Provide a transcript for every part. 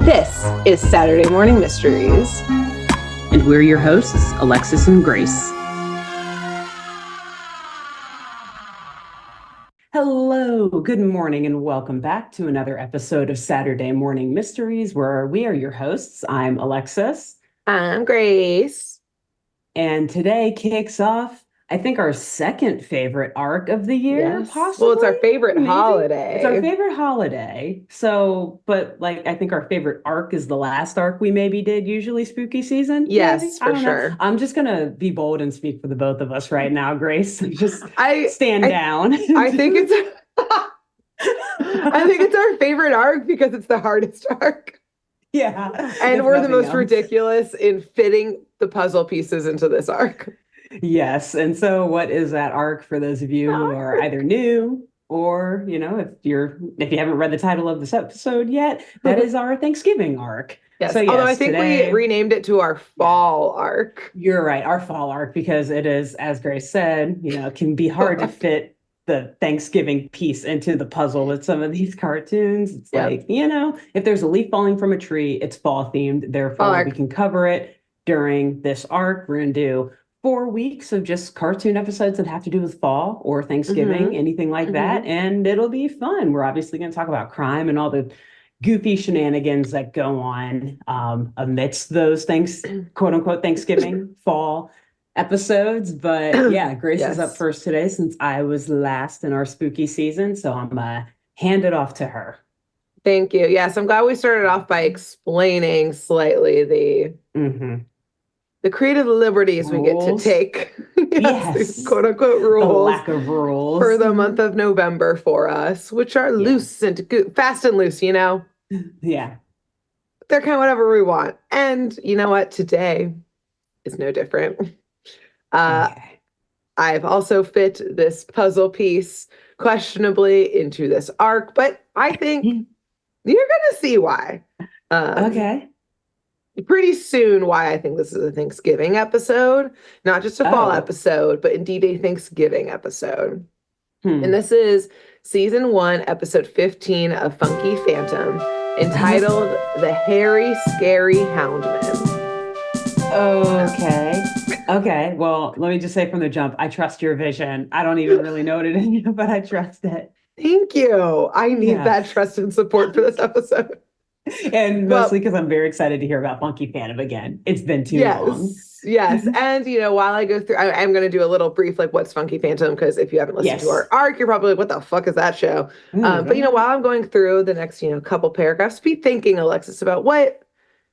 This is Saturday Morning Mysteries. And we're your hosts, Alexis and Grace. Hello, good morning, and welcome back to another episode of Saturday Morning Mysteries, where we are your hosts. I'm Alexis. I'm Grace. And today kicks off, I think, our second favorite arc of the year, possibly. Well, it's our favorite holiday. It's our favorite holiday. So, but I think our favorite arc is the last arc we maybe did, usually spooky season. Yes, for sure. I'm just going to be bold and speak for the both of us right now, Grace. Just stand I down. I think it's I think it's our favorite arc because it's the hardest arc. Yeah. And we're the most ridiculous in fitting the puzzle pieces into this arc. Yes. And so what is that arc for those of you who are either new or, if you haven't read the title of this episode yet, that is our Thanksgiving arc. Yes. So, although I think we renamed it to our fall arc. You're right. Our fall arc, because it is, as Grace said, it can be hard to fit the Thanksgiving piece into the puzzle with some of these cartoons. It's if there's a leaf falling from a tree, it's fall themed. Therefore, we can cover it during this arc. We're going to do 4 weeks of just cartoon episodes that have to do with fall or Thanksgiving, anything like that. And it'll be fun. We're obviously going to talk about crime and all the goofy shenanigans that go on amidst those quote unquote Thanksgiving fall episodes. But yeah, Grace is up first today since I was last in our spooky season. So I'm going to hand it off to her. Thank you. Yes, I'm glad we started off by explaining slightly the creative liberties we get to take. These quote unquote rules. The lack of rules. For the month of November for us, which are loose and fast and loose, Yeah. They're kind of whatever we want. And you know what? Today is no different. I've also fit this puzzle piece questionably into this arc, but I think you're going to see why. Pretty soon why I think this is a Thanksgiving episode, not just a fall episode, but indeed a Thanksgiving episode. And this is season 1, episode 15 of Funky Phantom, entitled The Hairy Scary Houndman. Okay. Well, let me just say from the jump, I trust your vision. I don't even really know what it is, but I trust it. Thank you. I need that trust and support for this episode. And mostly because I'm very excited to hear about Funky Phantom again. It's been too long. Yes. And, while I go through, I'm going to do a little brief, what's Funky Phantom? Because if you haven't listened to our arc, you're probably like, what the fuck is that show? But, while I'm going through the next, couple paragraphs, be thinking, Alexis, about what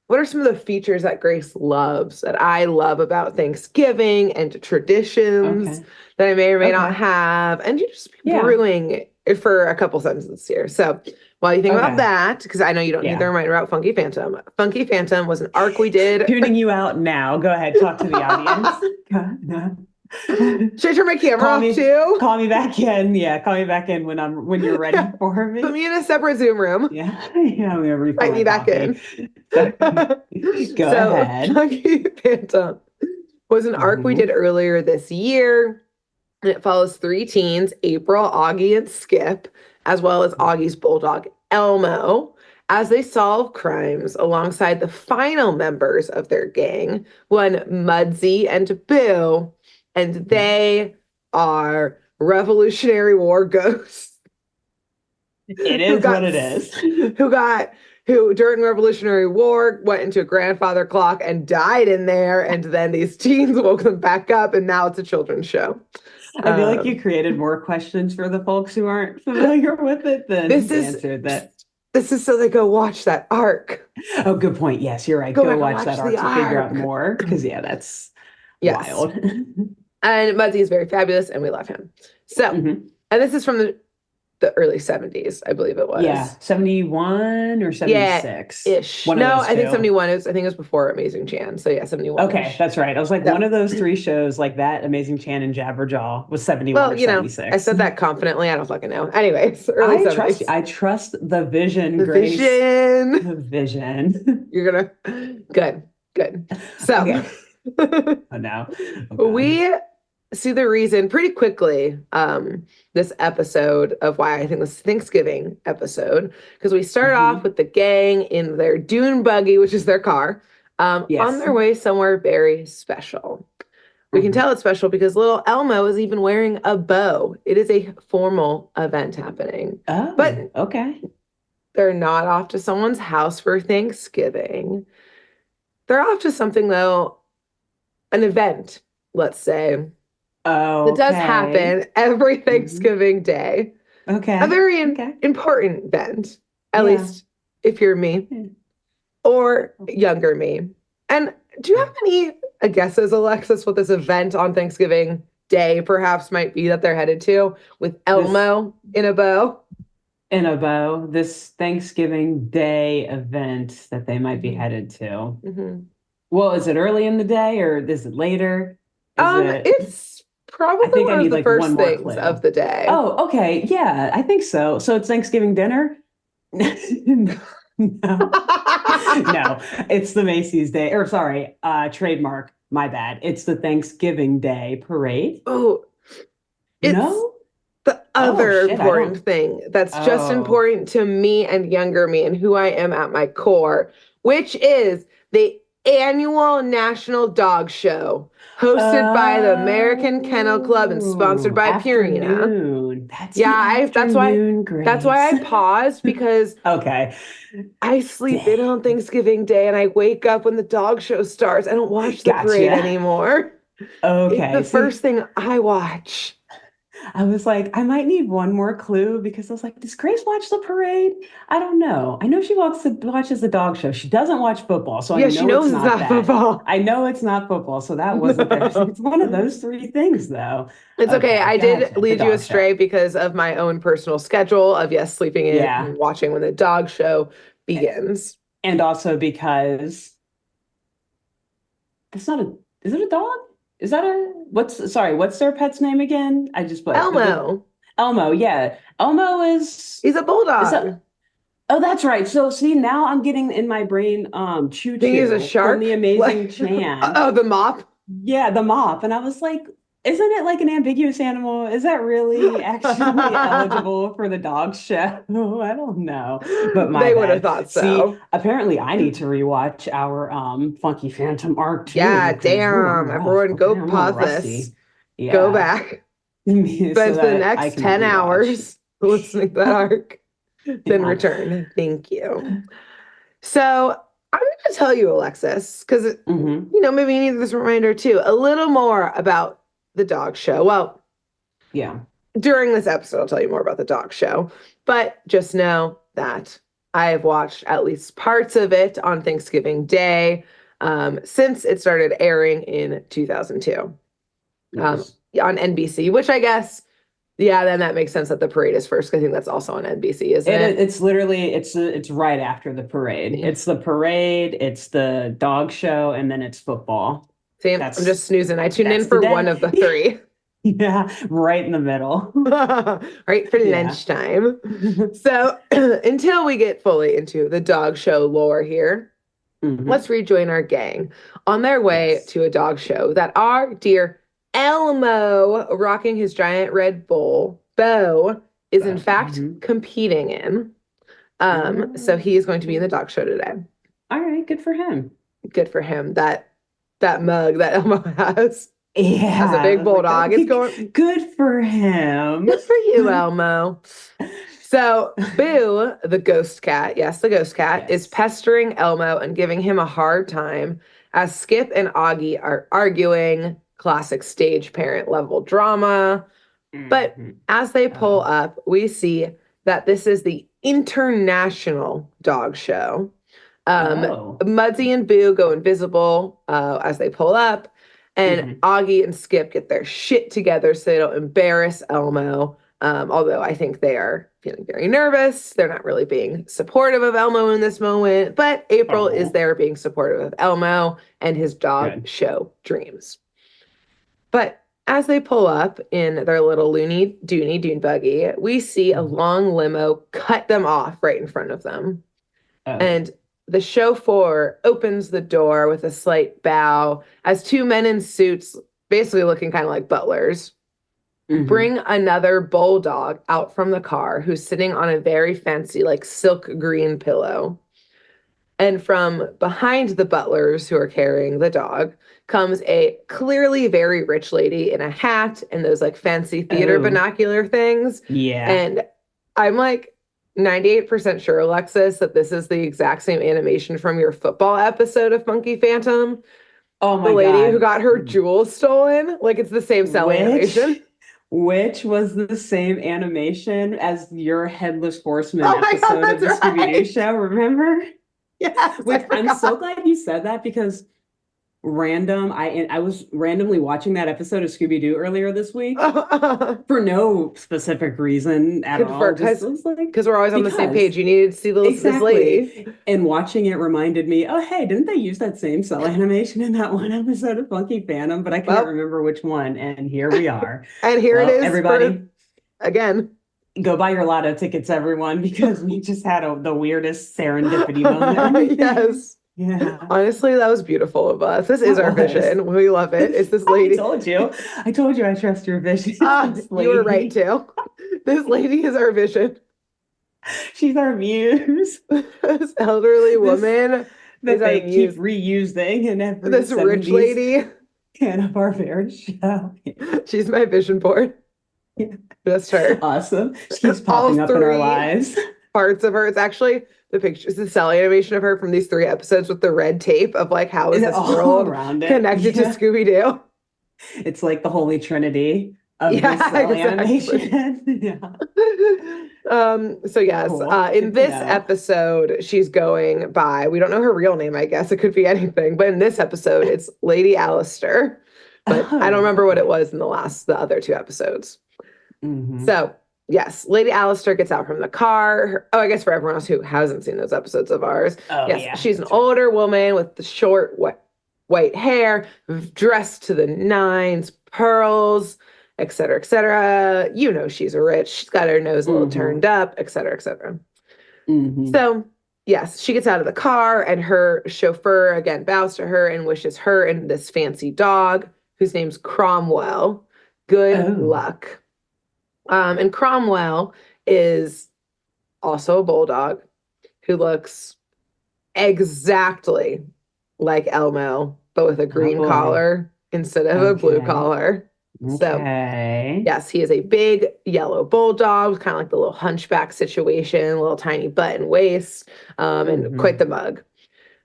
are some of the features that Grace loves, that I love about Thanksgiving and traditions that I may or may not have, and you just be brewing for a couple sentences here. So while you think about that, because I know you don't need to reminder about Funky Phantom. Funky Phantom was an arc we did. Tuning you out now. Go ahead, talk to the audience. Should I turn my camera off too? Call me back in. Yeah, call me back in when you're ready for me. Put me in a separate Zoom room. Yeah, I'm gonna invite me back in. Go ahead. Funky Phantom was an arc we did earlier this year. And it follows 3 teens, April, Augie, and Skip, as well as Augie's bulldog, Elmo, as they solve crimes alongside the final members of their gang, one Mudsy and Boo, and they are Revolutionary War ghosts. It is what it is. Who during Revolutionary War went into a grandfather clock and died in there, and then these teens woke them back up, and now it's a children's show. I feel like you created more questions for the folks who aren't familiar with it than answered that. This is so they go watch that arc. Oh, good point. Yes, you're right. Go watch that arc to figure out more. Because that's wild. And Muzzy is very fabulous, and we love him. So, and this is from the early 70s, I believe it was. Yeah, 71 or 76? Ish. No, I think 71. I think it was before Amazing Chan. So, 71. Okay, that's right. I was like, one of those 3 shows like that, Amazing Chan and Jabberjaw, was 71 or 76. I said that confidently. I don't fucking know. Anyways, early 70s. I trust the vision, Grace. The vision. You're going to... Good. So... Oh, no. We see the reason pretty quickly, this episode of why I think this Thanksgiving episode, because we start off with the gang in their dune buggy, which is their car, on Yes. their way somewhere very special. We can tell it's special because little Elmo is even wearing a bow. It is a formal event happening. Oh, But okay. they're not off to someone's house for Thanksgiving. They're off to something, though, an event, let's say, that does Okay. happen every Mhm. Thanksgiving Day. A Okay. very Okay. important event, at Yeah. least if you're me Yeah. or younger me. And do you have any guesses, Alexis, what this event on Thanksgiving Day perhaps might be that they're headed to with This Elmo in a bow? in a bow, this Thanksgiving Day event that they might be Mhm. headed to. Mhm. Well, is it early in the day or is it later? Is it, It's I probably think I one of need the like one first more things of clue. the day. Oh, okay. Yeah, I think so. So it's Thanksgiving dinner? No. No, it's the Macy's Day, or sorry, trademark. My bad. It's the Thanksgiving Day parade. Oh, it's No? the Oh other shit, I important don't. thing that's just Oh. important to me and younger me and who I am at my core, which is the annual National Dog Show hosted by the American Kennel Club and sponsored Oh, by Purina. afternoon. That's Yeah, the I afternoon, that's why Grace. I paused because Okay. I sleep in on Dang. Thanksgiving Day and I wake up when the dog show starts. I don't watch the parade Gotcha. anymore. It's the Okay. first See, thing I watch. I was like, I might need one more clue because I was like, does Grace watch the parade? I don't know. I know she watches the dog show. She doesn't watch football, so I Yeah, she know it's knows it's not not that. football. I know it's not football, so that wasn't there. So No. it's one of those three things, though. It's okay. Okay, I did gotcha. The lead you dog show. astray because of my own personal schedule of, yes, sleeping in Yeah. and watching when the dog show begins. And also because it's not a, is it a dog? Is that a, what's their pet's name again? I just, but Elmo, Elmo, yeah. Elmo he's a is that, bulldog. oh, that's right. So see, now I'm getting in my brain Choo Think he's a Choo from the shark? Amazing Like, Chan. oh, the mop. Yeah, the mop. And I was like, isn't it like an ambiguous animal? Is that really actually eligible for the dog show? I don't know. But my They would have bad. thought See, so. apparently I need to rewatch our Funky Phantom arc too, Yeah, because I'm damn. rough. Everyone Okay, go I'm a little pause this. rusty. Go Yeah. back. So Spend the that I next can 10 rewatch. hours listening to that arc, then Yeah. return. Thank you. So I'm going to tell you, Alexis, because, Hmm. maybe you need this reminder too, a little more about the dog show. Well, Yeah. during this episode, I'll tell you more about the dog show, but just know that I have watched at least parts of it on Thanksgiving Day since it started airing in 2002 Nice. on NBC, which I guess, yeah, then that makes sense that the parade is first. 'Cause I think that's also on NBC, isn't it? It's literally it's right after the parade. Yeah. It's the parade, it's the dog show, and then it's football. See, I'm That's just snoozing. I tuned in that's the for one day. of the three. Yeah, right in the middle. Right for Yeah. lunchtime. So until we get fully into the dog show lore here, Hmm. let's rejoin our gang on their way Yes. to a dog show that our dear Elmo, rocking his giant Red Bull bow, is in fact Hmm. competing in. So he is going to be in the dog show today. All right, good for him. Good for him. That mug that Elmo has as a Yeah, I big was like, bulldog. It's going good for him. good for you, Elmo. So Boo, the ghost cat, yes, the ghost cat, is Yes. pestering Elmo and giving him a hard time as Skip and Augie are arguing, classic stage parent level drama. But Hmm. as they pull Oh. up, we see that this is the International Dog Show. Um, Oh. Mudsie and Boo go invisible as they pull up, and Hmm. Augie and Skip get their shit together so they don't embarrass Elmo. Although I think they are feeling very nervous. They're not really being supportive of Elmo in this moment, but April is Oh. there being supportive of Elmo and his dog Good. show dreams. But as they pull up in their little loony doony dune buggy, we see a Mhm. long limo cut them off right in front of them. Oh. And the chauffeur opens the door with a slight bow as two men in suits basically looking kind of like butlers, bring another bulldog out from the car who's sitting on a very fancy, like silk green pillow. And from behind the butlers who are carrying the dog comes a clearly very rich lady in a hat and those like fancy theater binocular things. Yeah. And I'm like 98% sure, Alexis, that this is the exact same animation from your football episode of Funky Phantom. Oh my The lady God. who got her jewels stolen. Like it's the same cell animation. Which was the same animation as your Headless Horseman Oh my God, episode of the that's Scooby-Doo right. show, remember? Yes, Which I'm so glad you said that because I was randomly watching that episode of Scooby-Doo earlier this week for no specific reason at all. Just was like because we're always on the same page. You needed to see this lady. And watching it reminded me, oh hey, didn't they use that same cell animation in that one episode of Funky Phantom? But I can't remember which one. And here we are. And here it is, everybody. Again. Go buy your lotto tickets, everyone, because we just had the weirdest serendipity moment. Yes. Yeah. Honestly, that was beautiful of us. This is our vision. We love it. It's this lady. I told you I trust your vision. You were right too. This lady is our vision. She's our muse. This elderly woman that they keep reusing in every this rich lady Hanna-Barbera show. She's my vision board. Yeah. Just her. Awesome. She keeps popping up in our lives. Parts of her. It's actually the pictures, the cell animation of her from these 3 episodes with the red tape of like how is this world connected to Scooby-Doo? It's like the Holy Trinity of this cell animation. So yes, cool. In this episode, she's going by, we don't know her real name, I guess. It could be anything, but in this episode, it's Lady Alistair. But I don't remember what it was in the other 2 episodes. So, yes, Lady Alistair gets out from the car. I guess for everyone else who hasn't seen those episodes of ours. She's an older woman with the short white hair, dressed to the nines, pearls, et cetera, et cetera. You know she's rich. She's got her nose a little turned up, et cetera, et cetera. So, yes, she gets out of the car and her chauffeur, again, bows to her and wishes her and this fancy dog, whose name's Cromwell, good luck. And Cromwell is also a bulldog who looks exactly like Elmo, but with a green collar instead of a blue collar. So, yes, he is a big yellow bulldog, kind of like the little hunchback situation, a little tiny butt and waist, and quite the mug.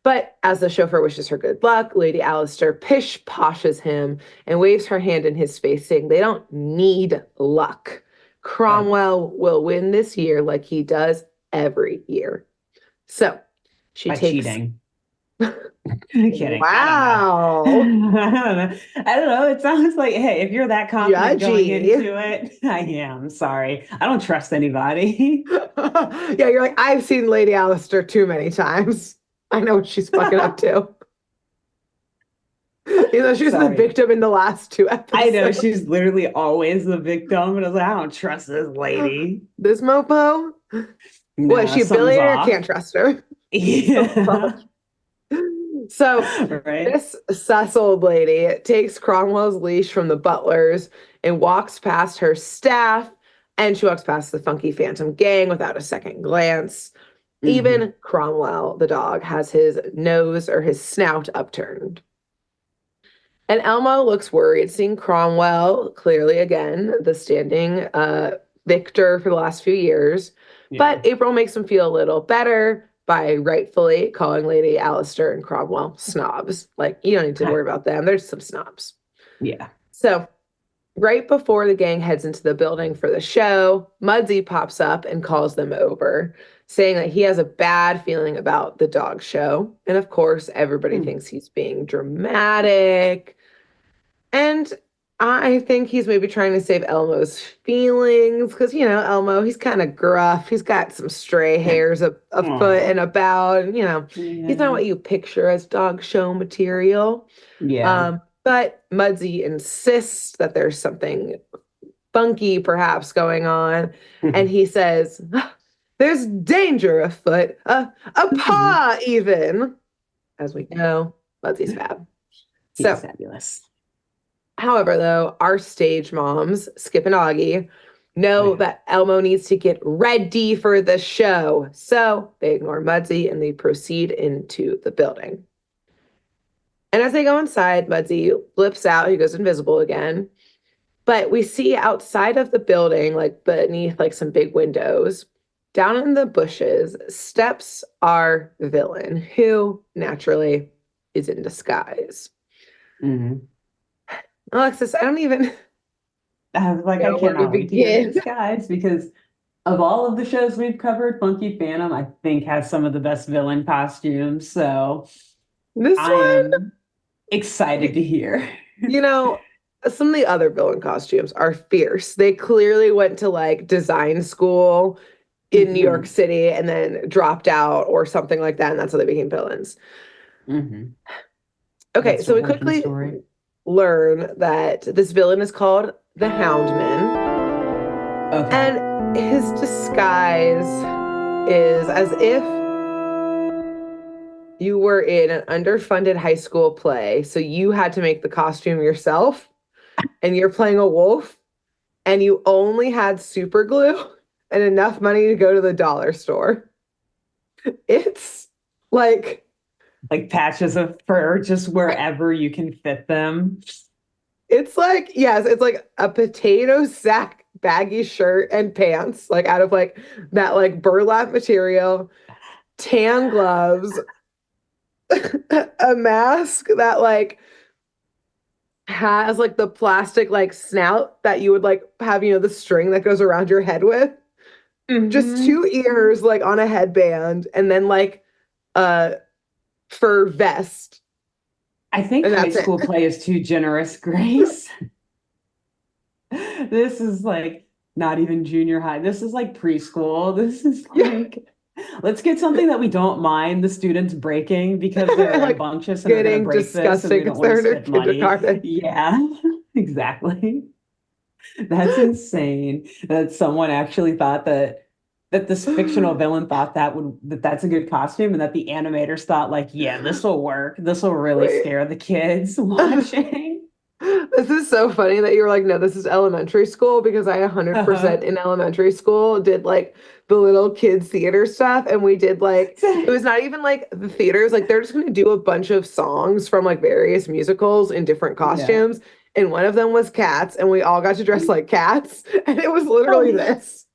But as the chauffeur wishes her good luck, Lady Alistair pish-poshes him and waves her hand in his face, saying they don't need luck. Cromwell will win this year like he does every year. So she takes cheating. I'm kidding. Wow. I don't know. It sounds like, hey, if you're that confident going into it, I am. Sorry. I don't trust anybody. Yeah, you're like, I've seen Lady Alistair too many times. I know what she's fucking up to. You know, she was the victim in the last 2 episodes. I know, she's literally always the victim. And I was like, I don't trust this lady. This mopo? No, what, is she a billionaire? Can't trust her. Yeah. So this sus old lady takes Cromwell's leash from the butlers and walks past her staff, and she walks past the Funky Phantom gang without a second glance. Even Cromwell, the dog, has his nose or his snout upturned. And Elmo looks worried, seeing Cromwell, clearly again, the standing victor for the last few years. Yeah. But April makes him feel a little better by rightfully calling Lady Alistair and Cromwell snobs. Like, you don't need to worry about them. There's some snobs. Yeah. So right before the gang heads into the building for the show, Mudsie pops up and calls them over, saying that he has a bad feeling about the dog show. And of course, everybody thinks he's being dramatic. And I think he's maybe trying to save Elmo's feelings because, you know, Elmo, he's kind of gruff. He's got some stray hairs a foot and about. And, you know, he's not what you picture as dog show material. Yeah. But Mudsie insists that there's something funky perhaps going on. And he says, there's danger afoot, a paw even. As we know, Mudsie's fab. He's fabulous. However, though, our stage moms, Skip and Augie, know that Elmo needs to get ready for the show. So they ignore Mudsie and they proceed into the building. And as they go inside, Mudsie flips out. He goes invisible again. But we see outside of the building, like beneath like some big windows, down in the bushes, steps our villain, who naturally is in disguise. Mm-hmm. Alexis, I don't even I was like, I cannot wait to hear Disguise because of all of the shows we've covered, Funky Phantom, I think, has some of the best villain costumes. So this I one, am excited to hear. you know, some of the other villain costumes are fierce. They clearly went to like design school in New York City and then dropped out or something like that. And that's how they became villains. Mm-hmm. Okay, so we quickly learn that this villain is called the Houndman. Okay. And his disguise is as if you were in an underfunded high school play. So you had to make the costume yourself and you're playing a wolf and you only had super glue and enough money to go to the dollar store. It's like patches of fur just wherever you can fit them. It's like, yes, it's like a potato sack baggy shirt and pants, like out of like that like burlap material, tan gloves, a mask that like has like the plastic like snout that you would like have, the string that goes around your head with. Just 2 ears like on a headband and then like a fur vest. I think high school play is too generous, Grace. This is like not even junior high. This is like preschool. This is like, let's get something that we don't mind the students breaking because they're like, rambunctious and they're going to break this and we don't want to spend money. Yeah, exactly. That's insane that someone actually thought that this fictional villain thought that's a good costume and that the animators thought like, yeah, this will work. This will really scare the kids watching. This is so funny that you were like, no, this is elementary school because I 100% in elementary school did like the little kids theater stuff. And we did like, it was not even like the theaters, like they're just going to do a bunch of songs from like various musicals in different costumes. Yeah. And one of them was cats and we all got to dress like cats. And it was literally this.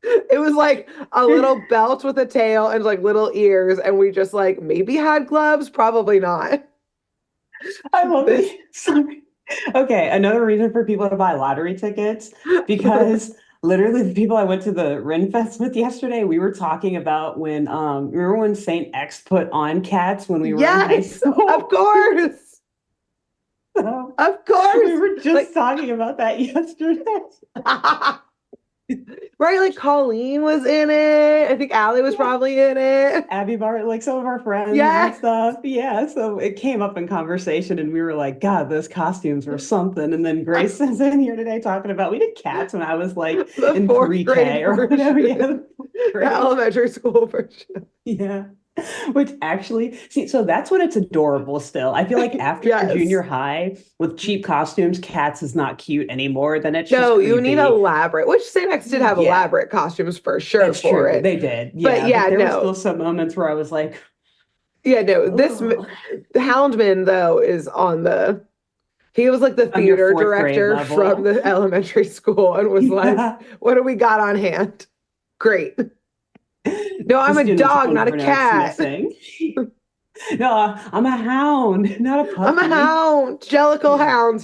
It was like a little belt with a tail and like little ears. And we just like maybe had gloves, probably not. I love this. Sorry. Okay, another reason for people to buy lottery tickets, because literally the people I went to the Ren Fest with yesterday, we were talking about when remember when Saint X put on cats when we were in high school? Of course. Of course. We were just talking about that yesterday. Right, like Colleen was in it. I think Allie was probably in it. Abby Bart, like some of our friends and stuff. Yeah, so it came up in conversation and we were like, God, those costumes were something. And then Grace is in here today talking about, we did cats when I was like in pre-K or whatever. Yeah, the elementary school version. Yeah. Which actually, see, so that's when it's adorable still. I feel like after junior high with cheap costumes, cats is not cute anymore. Then it's just creepy. You need elaborate, which Saint X did have elaborate costumes for sure. That's true. It. They did. Yeah, but there were still some moments where I was like, the Houndman though is he was like the theater director from the elementary school and was like, what do we got on hand? Great. No, I'm a dog, not a cat. No, I'm a hound, not a puppy. I'm a hound. Jellicle hounds,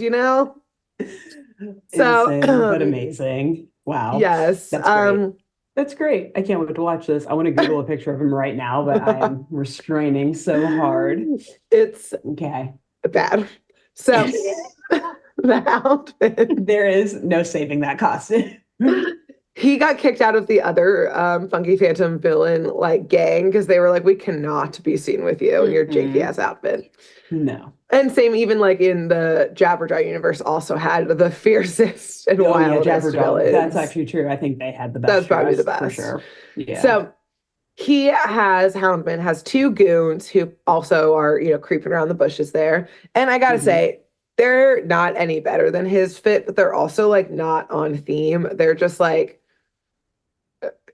So, but amazing. Wow. Yes. That's great. That's great. I can't wait to watch this. I want to Google a picture of him right now, but I am restraining so hard. It's okay. Bad. So the Houndman. There is no saving that costume. He got kicked out of the other Funky Phantom villain like gang because they were like, we cannot be seen with you in your janky ass outfit. No. And same even like in the Jabberjaw universe also had the fiercest and wildest villains. That's actually true. I think they had the best. That's probably the best. For sure. Yeah. So Houndman has 2 goons who also are, creeping around the bushes there. And I gotta say, they're not any better than his fit, but they're also like not on theme. They're just like,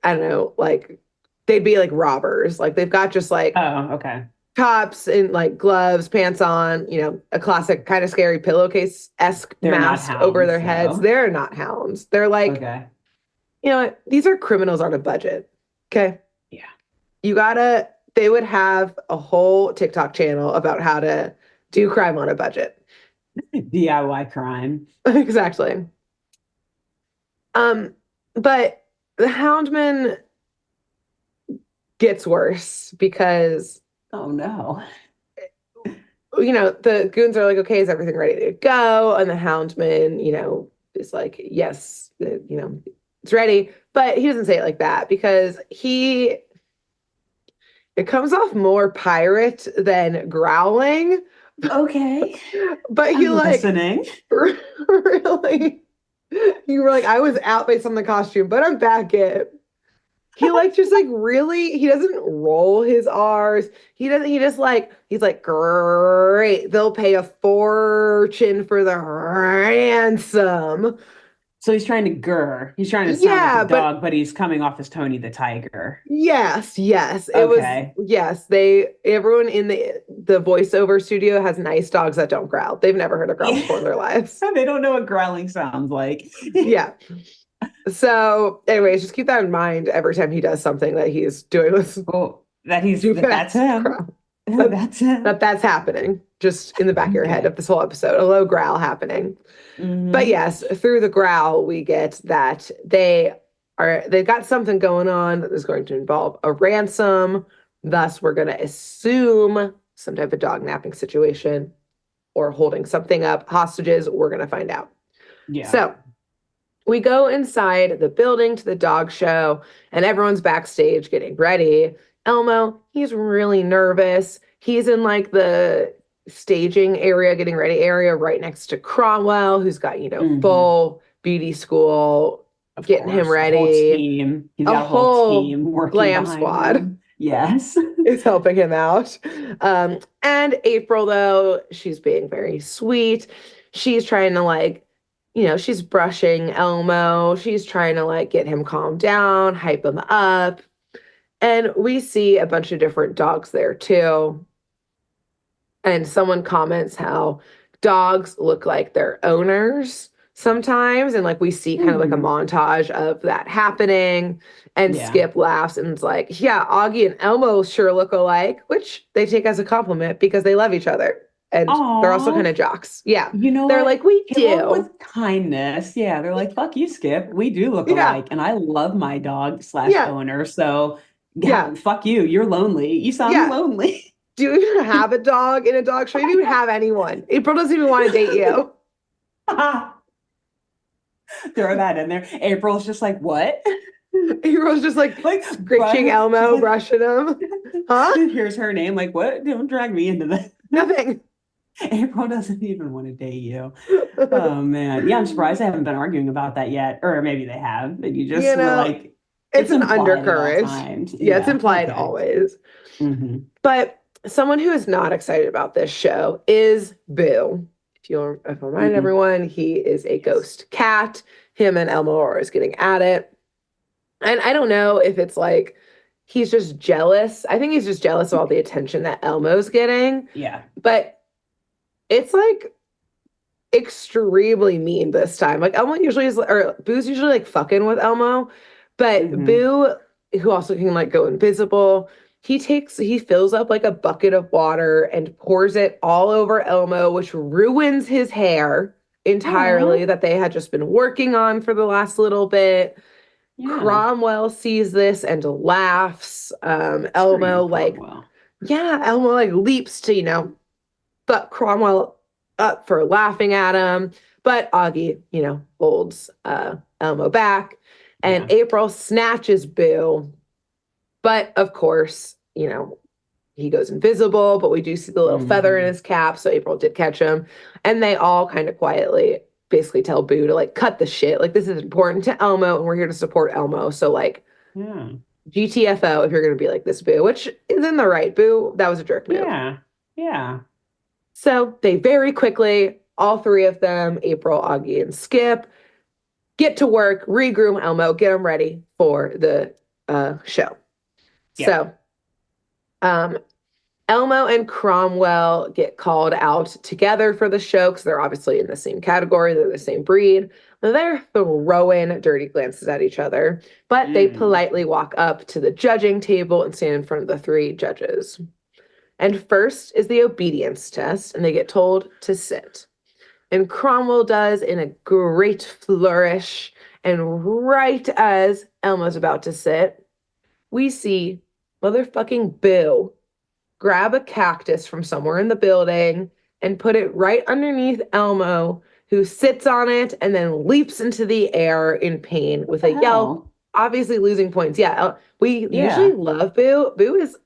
I don't know, like they'd be like robbers. Like they've got just like Oh, okay. tops and like gloves, pants on, a classic kind of scary pillowcase-esque They're not mask over hounds, their heads. so They're not hounds. They're like, okay. you know what? These are criminals on a budget. Okay. Yeah. They would have a whole TikTok channel about how to do crime on a budget. DIY crime. Exactly. Um, but the Houndman gets worse because Oh no. the goons are like, okay, is everything ready to go? And the Houndman, is like, yes, it's ready. But he doesn't say it like that because it comes off more pirate than growling. Okay. But he I'm like listening. really, you were like, I was out based on the costume, but I'm back in. He like just like really, he doesn't roll his R's. He's like, great. They'll pay a fortune for the ransom. So he's trying to grr. He's trying to sound like Yeah, a but dog, but he's coming off as Tony the Tiger. yes. Okay. Everyone in the voiceover studio has nice dogs that don't growl. They've never heard a growl before in their lives. They don't know what growling sounds like. Yeah. So, anyways, just keep that in mind every time he does something that he's doing with Well, that's him. That's him. That's happening just in the back of your head of this whole episode. A low growl happening. But yes, through the growl, we get that they've got something going on that is going to involve a ransom. Thus, we're going to assume some type of dog napping situation or holding something up, hostages. We're going to find out. Yeah. So we go inside the building to the dog show, and everyone's backstage getting ready. Elmo, he's really nervous. He's in like the staging area, getting ready area right next to Cromwell, who's got, full beauty school, of getting course, him ready. Whole team. He's got a whole team working glam behind squad. him. Yes. Is helping him out. And April, though, she's being very sweet. She's trying to like, she's brushing Elmo. She's trying to like get him calmed down, hype him up. And we see a bunch of different dogs there too. And someone comments how dogs look like their owners sometimes. And like we see kind of like a montage of that happening. And Skip laughs and is like, yeah, Augie and Elmo sure look alike, which they take as a compliment because they love each other. And they're also kind of jocks. Yeah. They're like, we do. With kindness. Yeah. They're like, fuck you, Skip. We do look alike. And I love my dog / owner. So fuck you. You're lonely. You sound lonely. Do you even have a dog in a dog show? You don't even have anyone. April doesn't even want to date you. Throw that in there. April's just like, what? April's just like scratching Elmo, brushing him. Huh? Here's her name. Like, what? Don't drag me into that. Nothing. April doesn't even want to date you. Oh man. Yeah, I'm surprised they haven't been arguing about that yet. Or maybe they have. And you just were like, it's an undercurrent. Yeah, it's implied always. But someone who is not excited about this show is Boo. If I remind everyone, he is a ghost cat. Him and Elmo are always getting at it. And I don't know if it's like he's just jealous. I think he's just jealous of all the attention that Elmo's getting. Yeah. But it's like extremely mean this time. Like Elmo usually is, or Boo's usually like fucking with Elmo. But Boo, who also can like go invisible, he fills up like a bucket of water and pours it all over Elmo, which ruins his hair entirely that they had just been working on for the last little bit. Yeah. Cromwell sees this and laughs. Elmo leaps to, but Cromwell up for laughing at him. But Augie, holds Elmo back. And April snatches Boo. But of course, he goes invisible, but we do see the little feather in his cap. So April did catch him. And they all kind of quietly basically tell Boo to like cut the shit. Like, this is important to Elmo and we're here to support Elmo. So like, GTFO if you're going to be like this, Boo, which is in the right. Boo, that was a jerk move. Yeah. Yeah. So they very quickly all three of them, April, Augie, and Skip, get to work, regroom Elmo, get him ready for the show. Yeah. So Elmo and Cromwell get called out together for the show because they're obviously in the same category, they're the same breed. They're throwing dirty glances at each other, but they politely walk up to the judging table and stand in front of the three judges. And first is the obedience test, and they get told to sit. And Cromwell does in a great flourish. And right as Elmo's about to sit, we see motherfucking Boo grab a cactus from somewhere in the building and put it right underneath Elmo, who sits on it and then leaps into the air in pain with a yell, obviously losing points. Yeah, we usually love Boo. Boo is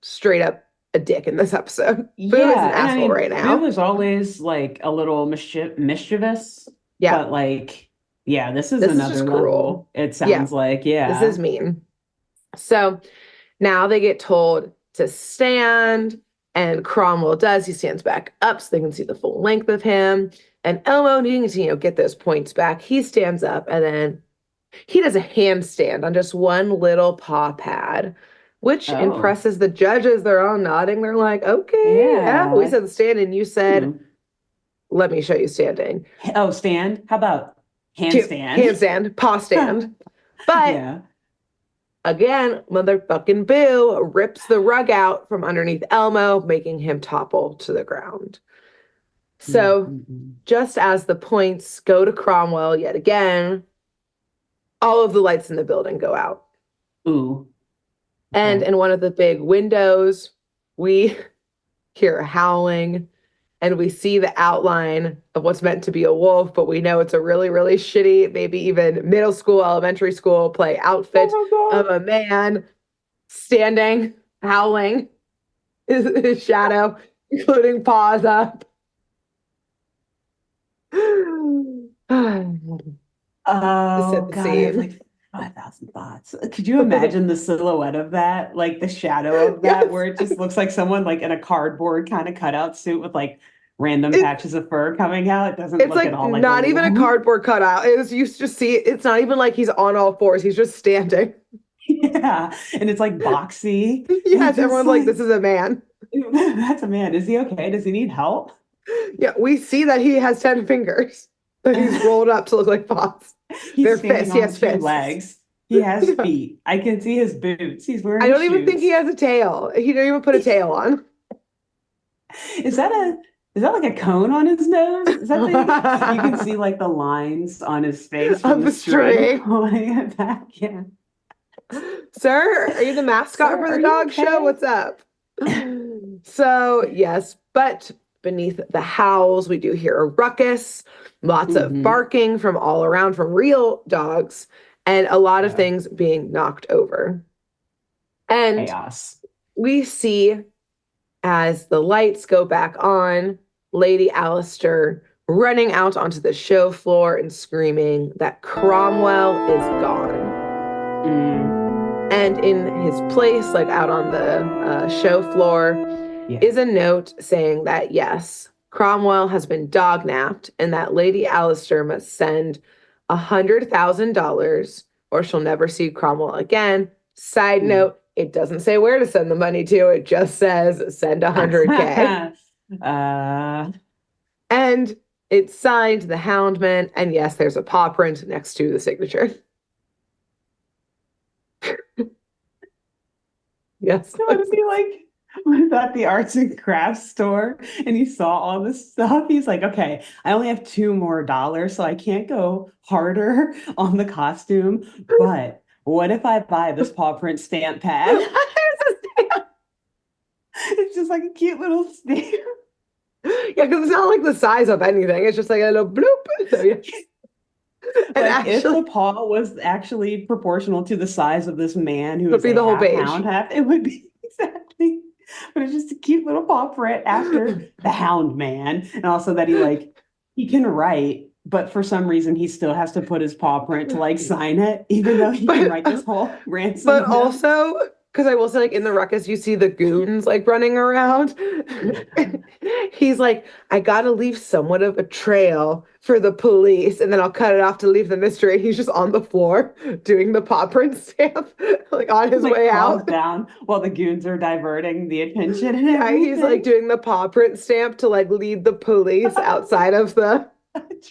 straight up a dick in this episode. Boo is an asshole right now. Boo is always like a little mischievous. Yeah. But like, yeah, this is another level. Cruel. It sounds like, This is mean. So now they get told to stand, and Cromwell does. He stands back up so they can see the full length of him. And Elmo, needing to, get those points back, he stands up and then he does a handstand on just one little paw pad, which impresses the judges. They're all nodding. They're like, okay, yeah. We said stand, and you said, let me show you standing. Oh, stand? How about handstand? Handstand, paw stand. But again, motherfucking Boo rips the rug out from underneath Elmo, making him topple to the ground. So just as the points go to Cromwell yet again, all of the lights in the building go out. Ooh. And in one of the big windows, we hear howling, and we see the outline of what's meant to be a wolf, but we know it's a really, really shitty, maybe even middle school, elementary school play outfit of a man standing, howling, his shadow, including paws up. Oh, God, I have like 5,000 thoughts. Could you imagine the silhouette of that? Like the shadow of that, where it just looks like someone like in a cardboard kind of cutout suit with like random patches of fur coming out. It doesn't look like at all like not even a cardboard cutout. You just see it's not even like he's on all fours. He's just standing. Yeah. And it's like boxy. Yes, everyone's like, this is a man. That's a man. Is he okay? Does he need help? Yeah, we see that he has 10 fingers that he's rolled up to look like paws. They're fists. He has fists. Legs. He has feet. I can see his boots. He's wearing I don't even think he has a tail. He didn't even put a tail on. Is that like a cone on his nose? Is that the, you can see like the lines on his face from the string holding it back. Yeah. Sir, are you the mascot for the dog show? What's up? So, yes, but beneath the howls, we do hear a ruckus, lots of barking from all around from real dogs, and a lot of things being knocked over. And chaos. We see, as the lights go back on, Lady Alistair running out onto the show floor and screaming that Cromwell is gone. And in his place, like out on the show floor, is a note saying that, yes, Cromwell has been dognapped and that Lady Alistair must send $100,000 or she'll never see Cromwell again. Side note, it doesn't say where to send the money to. It just says send $100K. And it's signed the Houndman. And yes, there's a paw print next to the signature. Yes. It would be like was at the arts and crafts store and he saw all this stuff. He's like, okay, I only have $2 more, so I can't go harder on the costume. But what if I buy this paw print stamp pad? There's a stamp. It's just like a cute little stamp. Yeah, because it's not like the size of anything. It's just like a little bloop. So, yeah. And actually, if the paw was actually proportional to the size of this man who would be the whole page. It would be exactly. But it's just a cute little paw print after the Houndman, and also that he can write, but for some reason he still has to put his paw print to sign it, even though he can write this whole ransom. But also because I will say, like, in the ruckus, you see the goons like running around. He's like, I gotta leave somewhat of a trail for the police, and then I'll cut it off to leave the mystery. And he's just on the floor doing the paw print stamp, like on his Like way crawls out. down while the goons are diverting the attention and Yeah, he's like everything. doing the paw print stamp to like lead the police outside of the.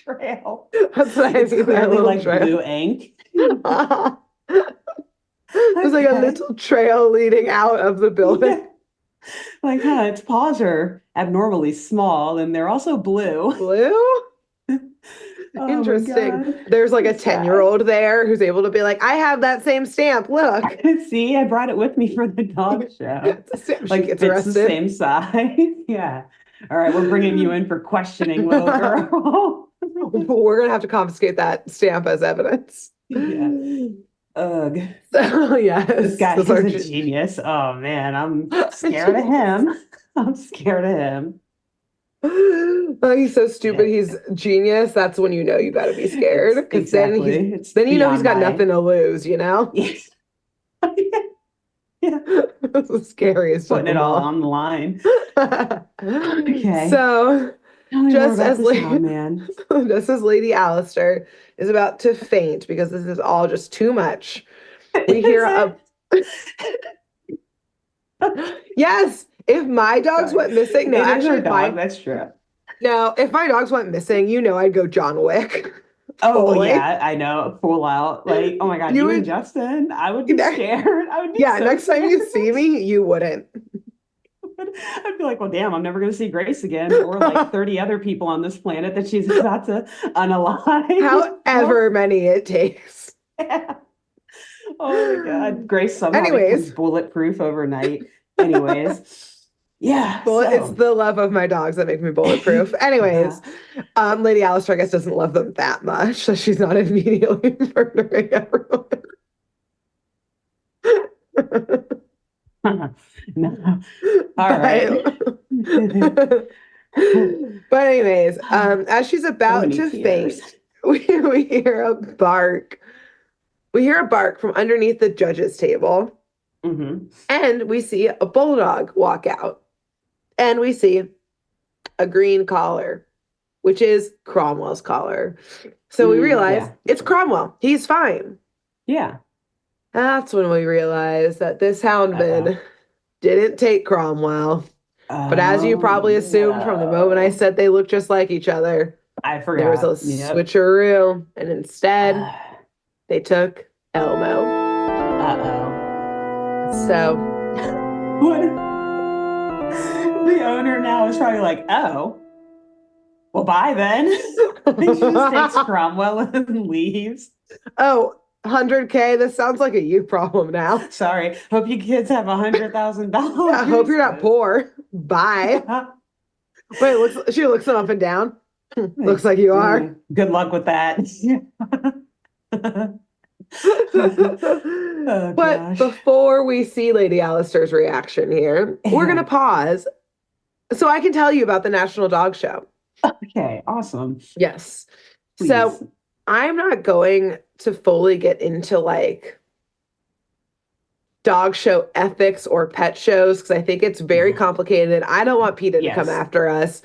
Trail. That's what I It's mean, that clearly little like trail. blue ink. There's like a Okay. little trail leading out of the building. Yeah. Like, its paws are abnormally small and they're also blue. Blue? Oh my Interesting. God. There's like a This guy. 10-year-old there who's able to be like, I have that same stamp. Look. See, I brought it with me for the dog show. It's a stamp. She Like gets fits the arrested. same size. Yeah. All right, we're bringing you in for questioning, little girl. We're gonna have to confiscate that stamp as evidence. Yeah. Ugh. So yes, This guy, those he's are a genius. Oh man, I'm scared of him. I'm scared of him. Oh, he's so stupid. Yeah. He's genius. That's when you know you got to be scared because Exactly. It's then you know he's beyond got my. nothing to lose. You know, Yes. Yeah. it's the scariest of Putting it them all all. on the line. Okay. So Tell me more just about as this man. just as Lady Alistair is about to faint because this is all just too much, we hear a yes. If my dogs Sorry. went missing, no, It is actually, her if dog. That's true. if my dogs went missing, you know, I'd go John Wick. Oh Fully. yeah, I know. Full out. Like, oh my God, You you and would, Justin. I would be scared. I would be yeah. so Next time you scared. see me, you wouldn't. I'd be like, well, damn, I'm never going to see Grace again, or like 30 other people on this planet that she's about to unalive. However many it takes. Yeah. Oh my God. Grace somehow becomes Anyways, bulletproof overnight. Anyways, yeah. it's So, the love of my dogs that make me bulletproof. Anyways, Lady Alistair, I guess, doesn't love them that much, so she's not immediately murdering everyone. No. All right. But anyways, as she's So about many to tears. faint, we hear a bark. We hear a bark from underneath the judge's table, and we see a bulldog walk out, and we see a green collar, which is Cromwell's collar. So we realize Yeah. it's Cromwell. He's fine. Yeah. That's when we realize that this Houndman didn't take Cromwell. But as you probably assumed from the moment I said they look just like each other, I forgot. there was a switcheroo, and instead they took Elmo. So What? The owner now is probably like, oh, well, bye then. He just takes Cromwell and leaves. Oh, 100K. This sounds like a you problem now. Sorry. Hope you kids have $100,000. I hope you're not poor. Bye. Wait, she looks them up and down. Looks like you are. Good luck with that. Oh, but gosh. before we see Lady Alistair's reaction here, we're going to pause so I can tell you about the National Dog Show. Okay, awesome. Yes. Please. So I'm not going to fully get into like dog show ethics or pet shows because I think it's very complicated. I don't want PETA to come after us.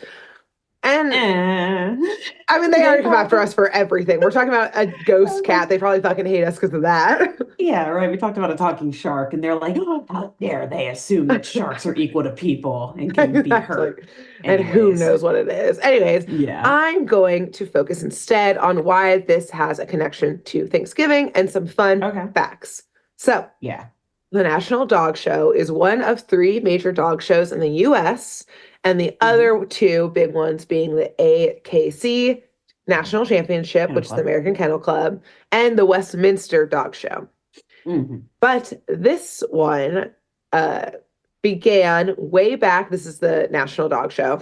And I mean, they already come after us for everything. We're talking about a ghost cat. They probably fucking hate us because of that. Yeah, right. We talked about a talking shark, and they're like, oh, how dare they assume that sharks are equal to people and can be hurt. And who knows what it is. Anyways, yeah. I'm going to focus instead on why this has a connection to Thanksgiving and some fun facts. So, yeah. The National Dog Show is one of 3 major dog shows in the U.S., and the other 2 big ones being the AKC National Championship, which is the American Kennel Club, and the Westminster Dog Show. But this one began way back. This is the National Dog Show.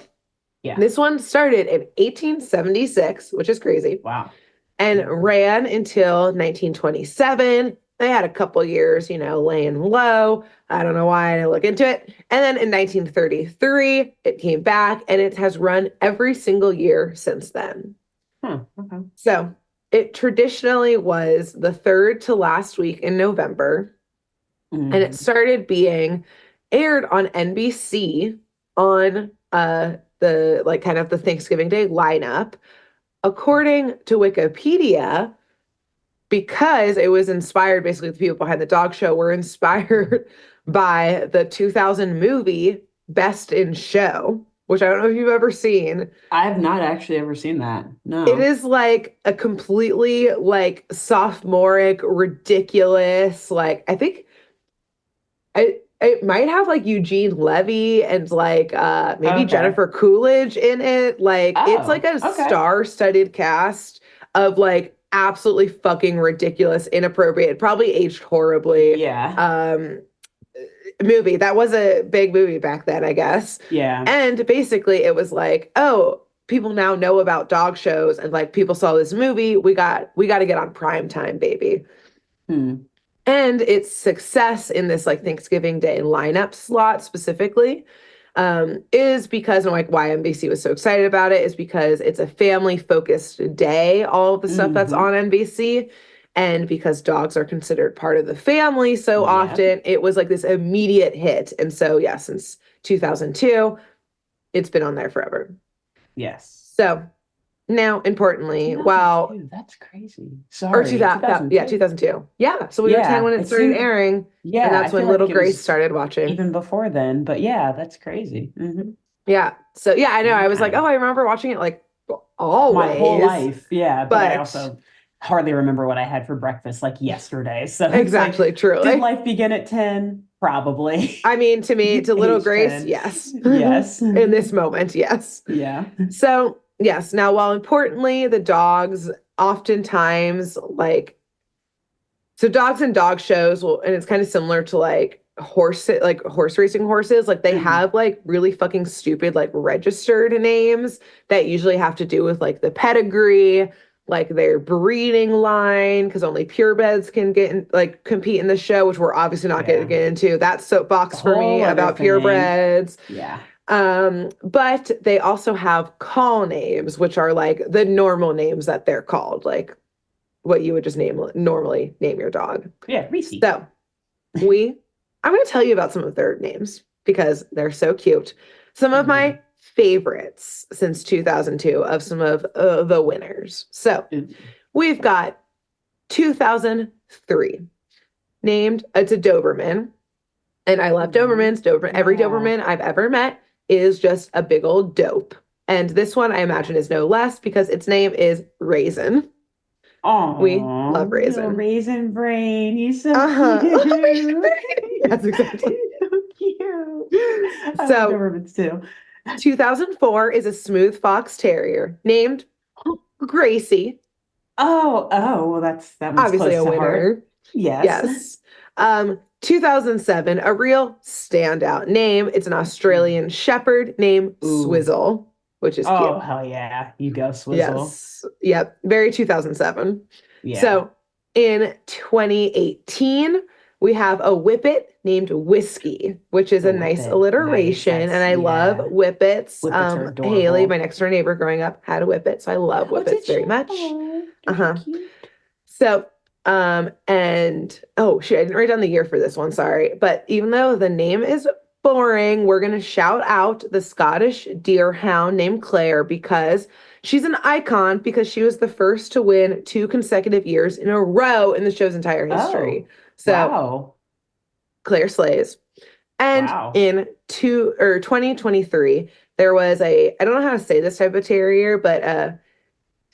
Yeah. This one started in 1876, which is crazy. Wow. And ran until 1927. They had a couple years, laying low. I don't know why I didn't look into it. And then in 1933, it came back, and it has run every single year since then. So it traditionally was the 3rd to last week in November. And it started being aired on NBC on the like kind of the Thanksgiving Day lineup. According to Wikipedia, because it was inspired, basically the people behind the dog show were inspired by the 2000 movie Best in Show, which I don't know if you've ever seen. I have not actually ever seen that. No. It is like a completely like sophomoric, ridiculous, like I think it might have like Eugene Levy and like maybe Jennifer Coolidge in it. Like it's like a star-studded cast of like absolutely fucking ridiculous, inappropriate, probably aged horribly. Movie. That was a big movie back then, I guess. Yeah. And basically it was like, oh, people now know about dog shows and like people saw this movie. We got to get on prime time, baby. And its success in this like Thanksgiving Day lineup slot specifically is because, and like why NBC was so excited about it is because it's a family focused day, all of the stuff that's on NBC. And because dogs are considered part of the family so often, it was like this immediate hit. And so, yeah, since 2002, it's been on there forever. Yes. So now, importantly, wow. That's crazy. Sorry. Or 2002. Yeah, 2002. Yeah. So we were 10 when it started airing. Yeah. And that's when little Grace started watching. Even before then. But yeah, that's crazy. Yeah. So yeah, I know. I was like, oh, I remember watching it like always. My whole life. Yeah. But I also hardly remember what I had for breakfast like yesterday. So exactly, like, truly. Did life begin at 10? Probably. I mean, to me, to little Grace, 10. Yes. Yes. In this moment, yes. Yeah. So yes. Now, while importantly, the dogs oftentimes like, so dogs and dog shows will, and it's kind of similar to like horse racing horses. Like they have like really fucking stupid, like registered names that usually have to do with like the pedigree, like their breeding line, because only purebreds can get in, like compete in the show, which we're obviously not going to get into. That's soapbox for me about purebreds. Yeah. But they also have call names, which are like the normal names that they're called, like what you would just normally name your dog. Yeah, Reese. So I'm going to tell you about some of their names because they're so cute. Some of my favorites since 2002 of some of the winners. So we've got 2003 named, it's a Doberman. And I love Dobermans. Every Doberman I've ever met is just a big old dope. And this one I imagine is no less because its name is Raisin. Oh, we love Raisin. Raisin brain. He's so cute. That's exactly so cute. I so love Dobermans too. 2004 is a smooth fox terrier named Gracie. Oh, well, that one's obviously a winner. Heart. Yes. 2007, a real standout name. It's an Australian Shepherd named Swizzle, which is cute. Oh, hell yeah. You go, Swizzle. Yes. Yep. Very 2007. Yeah. So in 2018, we have a Whippet named Whiskey, which is a nice alliteration. Nice. And I love Whippets. Haley, my next door neighbor growing up, had a Whippet. So I love Whippets very much. So, and shoot, I didn't write down the year for this one, sorry. But even though the name is boring, we're going to shout out the Scottish Deerhound named Claire because she's an icon because she was the first to win 2 consecutive years in a row in the show's entire history. So Claire slays. And in 2023, there was I don't know how to say this type of terrier, but a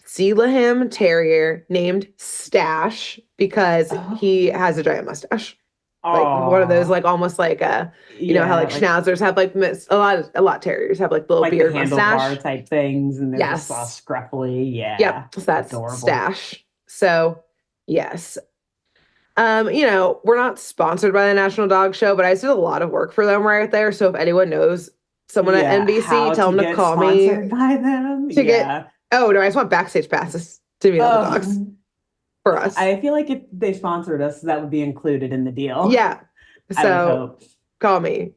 Sealyham terrier named Stash because he has a giant mustache. Like one of those, like almost like you know how like schnauzers have like a lot terriers have like little like beard mustache type things, and they're just all scruffy. Yeah. Yep. So that's adorable. Stash. So yes. We're not sponsored by the National Dog Show, but I did a lot of work for them right there. So if anyone knows someone at NBC, tell them to call me. By them. Oh no, I just want backstage passes to meet all the dogs. For us. I feel like if they sponsored us, that would be included in the deal. Yeah. So call me.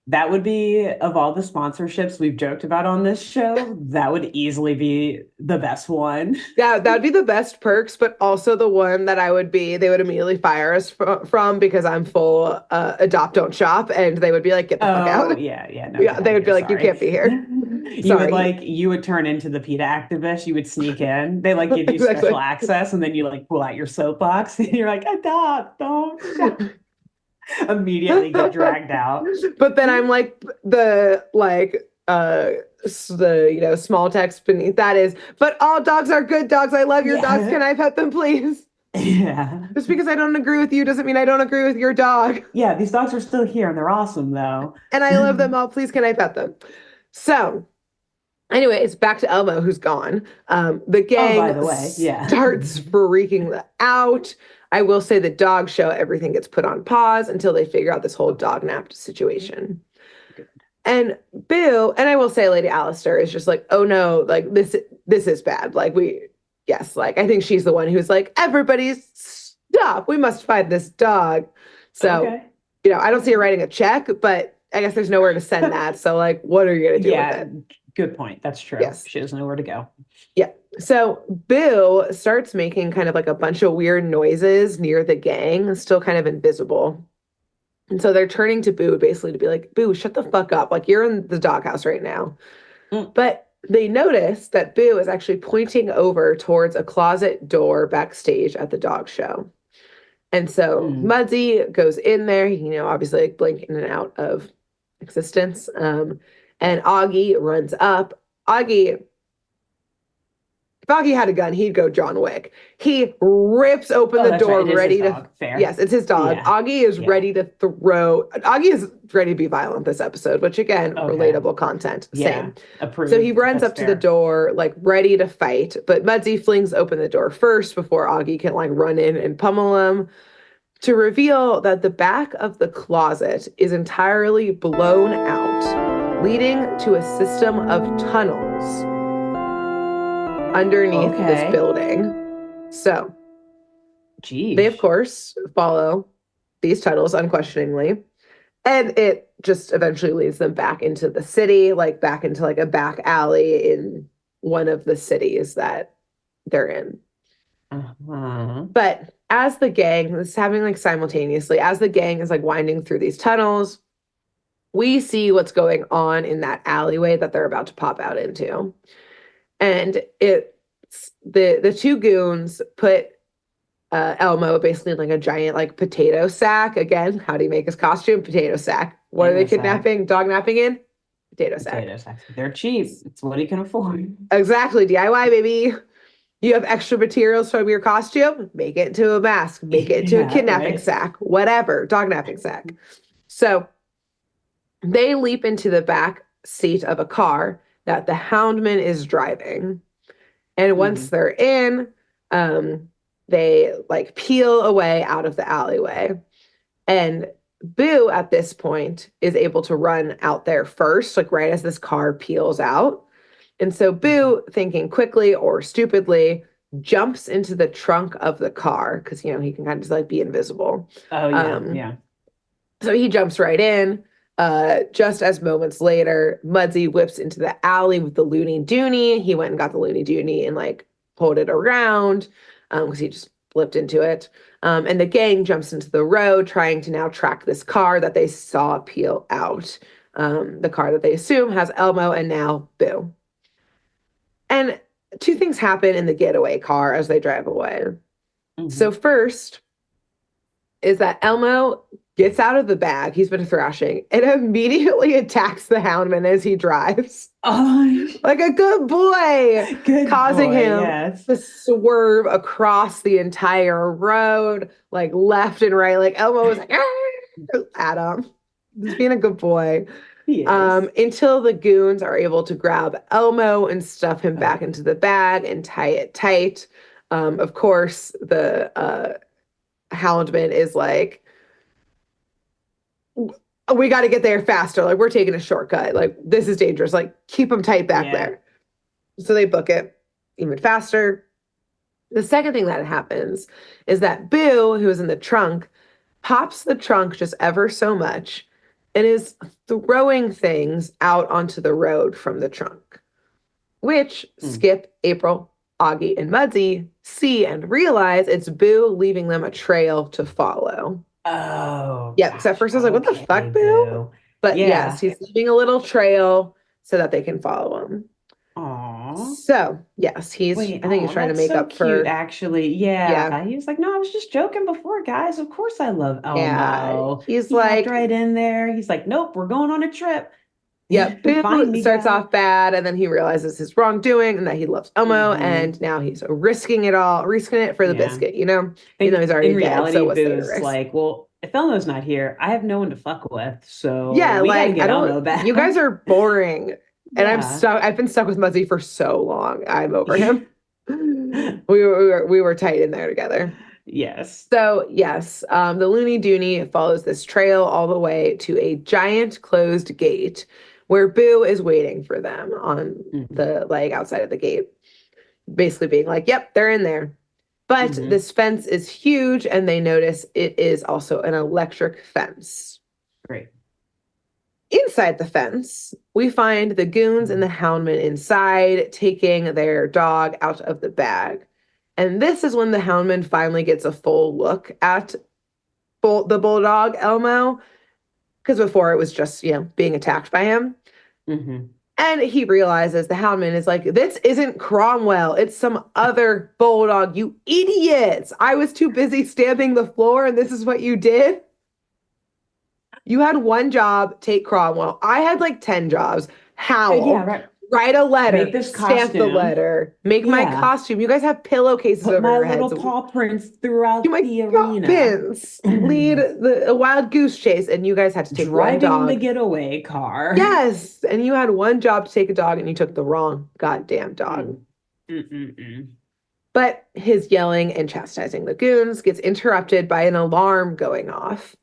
That would be, of all the sponsorships we've joked about on this show, that would easily be the best one. Yeah, that would be the best perks, but also the one that they would immediately fire us from because I'm full adopt, don't shop. And they would be like, get the fuck Oh, out. yeah, yeah, no, Yeah, get they out of would be here, like, you sorry. can't be here. You would turn into the PETA activist. You would sneak in. They like give you special Exactly. access, and then you like pull out your soapbox, and you're like, adopt, don't shop. Immediately get dragged out. But then I'm like the small text beneath that is, but all dogs are good dogs. I love your dogs. Yeah. Can I pet them, please? Yeah. Just because I don't agree with you doesn't mean I don't agree with your dog. Yeah, these dogs are still here and they're awesome though. And I love them all. Please, can I pet them? So, anyways, back to Elmo, who's gone. The Oh, by gang the way, yeah. starts freaking out. I will say the dog show, everything gets put on pause until they figure out this whole dog napped situation. Good. And Boo, and I will say Lady Alistair is just like, oh no, like this is bad. Yes, like I think she's the one who's like, everybody stop. We must find this dog. So, Okay. I don't see her writing a check, but I guess there's nowhere to send that. So like, what are you gonna do with it? Good point. That's true. Yes. She doesn't know where to go. Yeah. So Boo starts making kind of like a bunch of weird noises near the gang, still kind of invisible. And so they're turning to Boo basically to be like, Boo, shut the fuck up. Like you're in the doghouse right now. But they notice that Boo is actually pointing over towards a closet door backstage at the dog show. And so Mudsie goes in there, obviously like blink in and out of existence. And Augie runs up. If Augie had a gun, he'd go John Wick. He rips open the door, right. ready to. Dog. Fair. Yes, it's his dog. Yeah. Augie is ready to throw. Augie is ready to be violent this episode, which again, relatable content. Yeah. Same. Approved. So he runs up to the door, like ready to fight, but Mudsie flings open the door first before Augie can like run in and pummel him, to reveal that the back of the closet is entirely blown out, leading to a system of tunnels underneath this building. So they, of course, follow these tunnels unquestioningly. And it just eventually leads them back into the city, like back into like a back alley in one of the cities that they're in. But as the gang, this is happening like simultaneously, as the gang is like winding through these tunnels, we see what's going on in that alleyway that they're about to pop out into. And it's the two goons put Elmo basically in like a giant like potato sack. Again, how do you make his costume? Potato sack. What are they kidnapping, dog napping in? Potato sack. Potato sacks. They're cheap. It's what he can afford. Exactly. DIY, baby. You have extra materials from your costume, make it into a mask, make it into a kidnapping sack, whatever, dog napping sack. So they leap into the back seat of a car that the Houndman is driving. And once they're in, they like peel away out of the alleyway. And Boo at this point is able to run out there first, like right as this car peels out. And so Boo, thinking quickly or stupidly, jumps into the trunk of the car because, he can kind of just like be invisible. Oh, yeah. So he jumps right in. Just as moments later, Mudsie whips into the alley with the Looney Dooney. He went and got the Looney Dooney and like pulled it around because he just flipped into it. And the gang jumps into the road trying to now track this car that they saw peel out. The car that they assume has Elmo and now Boo. And two things happen in the getaway car as they drive away. So first is that Elmo gets out of the bag he's been thrashing and immediately attacks the Houndman as he drives. Oh, like a good boy, causing him to swerve across the entire road, like left and right. Like Elmo was like, at him. Just being a good boy. Until the goons are able to grab Elmo and stuff him back into the bag and tie it tight. Of course, the Houndman is like, we got to get there faster. Like, we're taking a shortcut. Like, this is dangerous. Like, keep him tight back there. So they book it even faster. The second thing that happens is that Boo, who is in the trunk, pops the trunk just ever so much and is throwing things out onto the road from the trunk, which Skip, April, Augie, and Mudsie see and realize it's Boo leaving them a trail to follow. Oh, Yep. So at first I was like, what the fuck, Boo? But yes, he's leaving a little trail so that they can follow him. Aww. So yes, I think he's trying to make up for. Actually, yeah. He was like, "No, I was just joking before, guys. Of course, I love Elmo." Yeah, he's he like right in there. He's like, "Nope, we're going on a trip." Yep, Find Boo me, starts guys. off bad, and then he realizes his wrongdoing and that he loves Elmo, and now he's risking it for the biscuit, you know? Even though he's already dead, so what's there to risk? Like, well, if Elmo's not here, I have no one to fuck with, so yeah, we gotta like get Elmo back. You guys are boring, and I'm stuck. I've been stuck with Muzzy for so long. I'm over him. we were tight in there together. Yes. So yes, the Looney Dooney follows this trail all the way to a giant closed gate where Boo is waiting for them on the outside of the gate, basically being like, "Yep, they're in there." But this fence is huge, and they notice it is also an electric fence. Great. Inside the fence, we find the goons and the Houndman inside, taking their dog out of the bag. And this is when the Houndman finally gets a full look at the bulldog, Elmo, because before it was just, being attacked by him. And he realizes, the Houndman is like, this isn't Cromwell. It's some other bulldog, you idiots. I was too busy stamping the floor, and this is what you did? You had one job, take Cromwell. I had like 10 jobs. Howl. Yeah, right. Write a letter. Make this stamp costume. the letter. Make my costume. You guys have pillowcases over your heads. My little paw prints throughout the arena. Pins. Lead a wild goose chase, and you guys had to take one dog. Driving the getaway car. Yes, and you had one job to take a dog, and you took the wrong goddamn dog. But his yelling and chastising the goons gets interrupted by an alarm going off.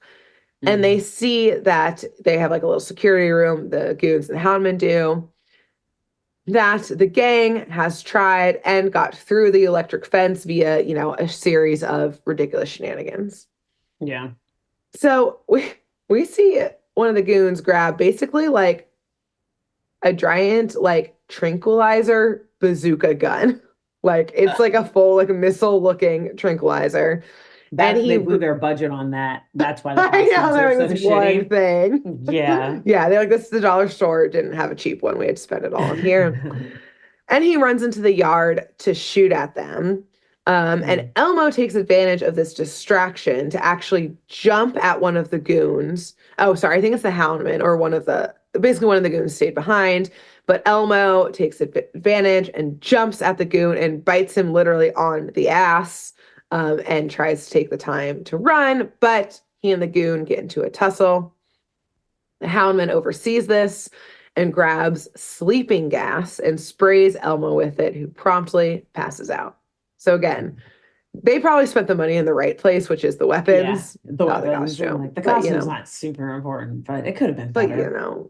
And they see that they have like a little security room, the goons and the Houndman do, that the gang has tried and got through the electric fence via, a series of ridiculous shenanigans. Yeah. So we see one of the goons grab basically like a giant like tranquilizer bazooka gun. Like it's like a full like missile looking tranquilizer. They blew their budget on that. That's why the costumes are so shitty. One thing. Yeah. Yeah, they're like, this is the dollar store. It didn't have a cheap one. We had to spend it all on here. And he runs into the yard to shoot at them. And Elmo takes advantage of this distraction to actually jump at one of the goons. Oh, sorry, I think it's the Houndman or basically one of the goons stayed behind. But Elmo takes advantage and jumps at the goon and bites him literally on the ass. And tries to take the time to run, but he and the goon get into a tussle. The Houndman oversees this and grabs sleeping gas and sprays Elmo with it, who promptly passes out. So again, they probably spent the money in the right place, which is the weapons, not the costume. The costume's not super important, but it could have been better.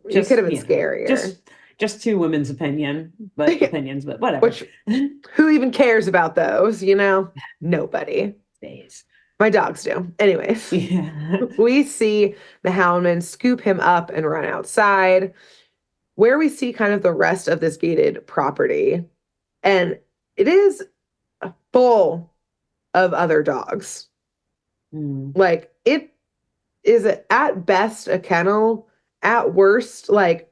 But it could have been scarier. Just two women's opinions, but whatever. Who even cares about those, Nobody. My dogs do. Anyways, we see the Houndman scoop him up and run outside, where we see kind of the rest of this gated property. And it is full of other dogs. Like, it is at best a kennel, at worst, like,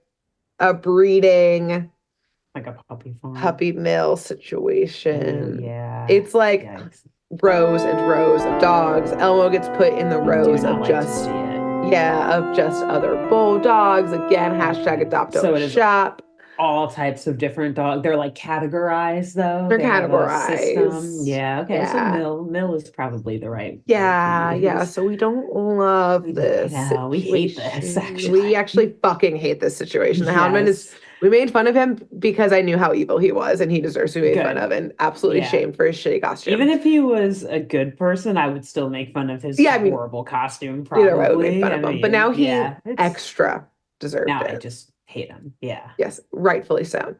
a breeding, like a puppy farm, puppy mill situation. Yeah, it's like rows and rows of dogs. Elmo gets put in the rows of just other bulldogs. Again, hashtag adopt a shop. All types of different dogs. They're like categorized though. They're categorized. Yeah. Okay. Yeah. So mill is probably the right. Yeah. So we don't love this. No, we hate this. We actually fucking hate this situation. The Houndman we made fun of him because I knew how evil he was, and he deserves to be made fun of and absolutely shamed for his shitty costume. Even if he was a good person, I would still make fun of his horrible costume. Probably. I would make fun of him, but now he extra deserved it. Now I just hate him. Yeah. Yes, rightfully so.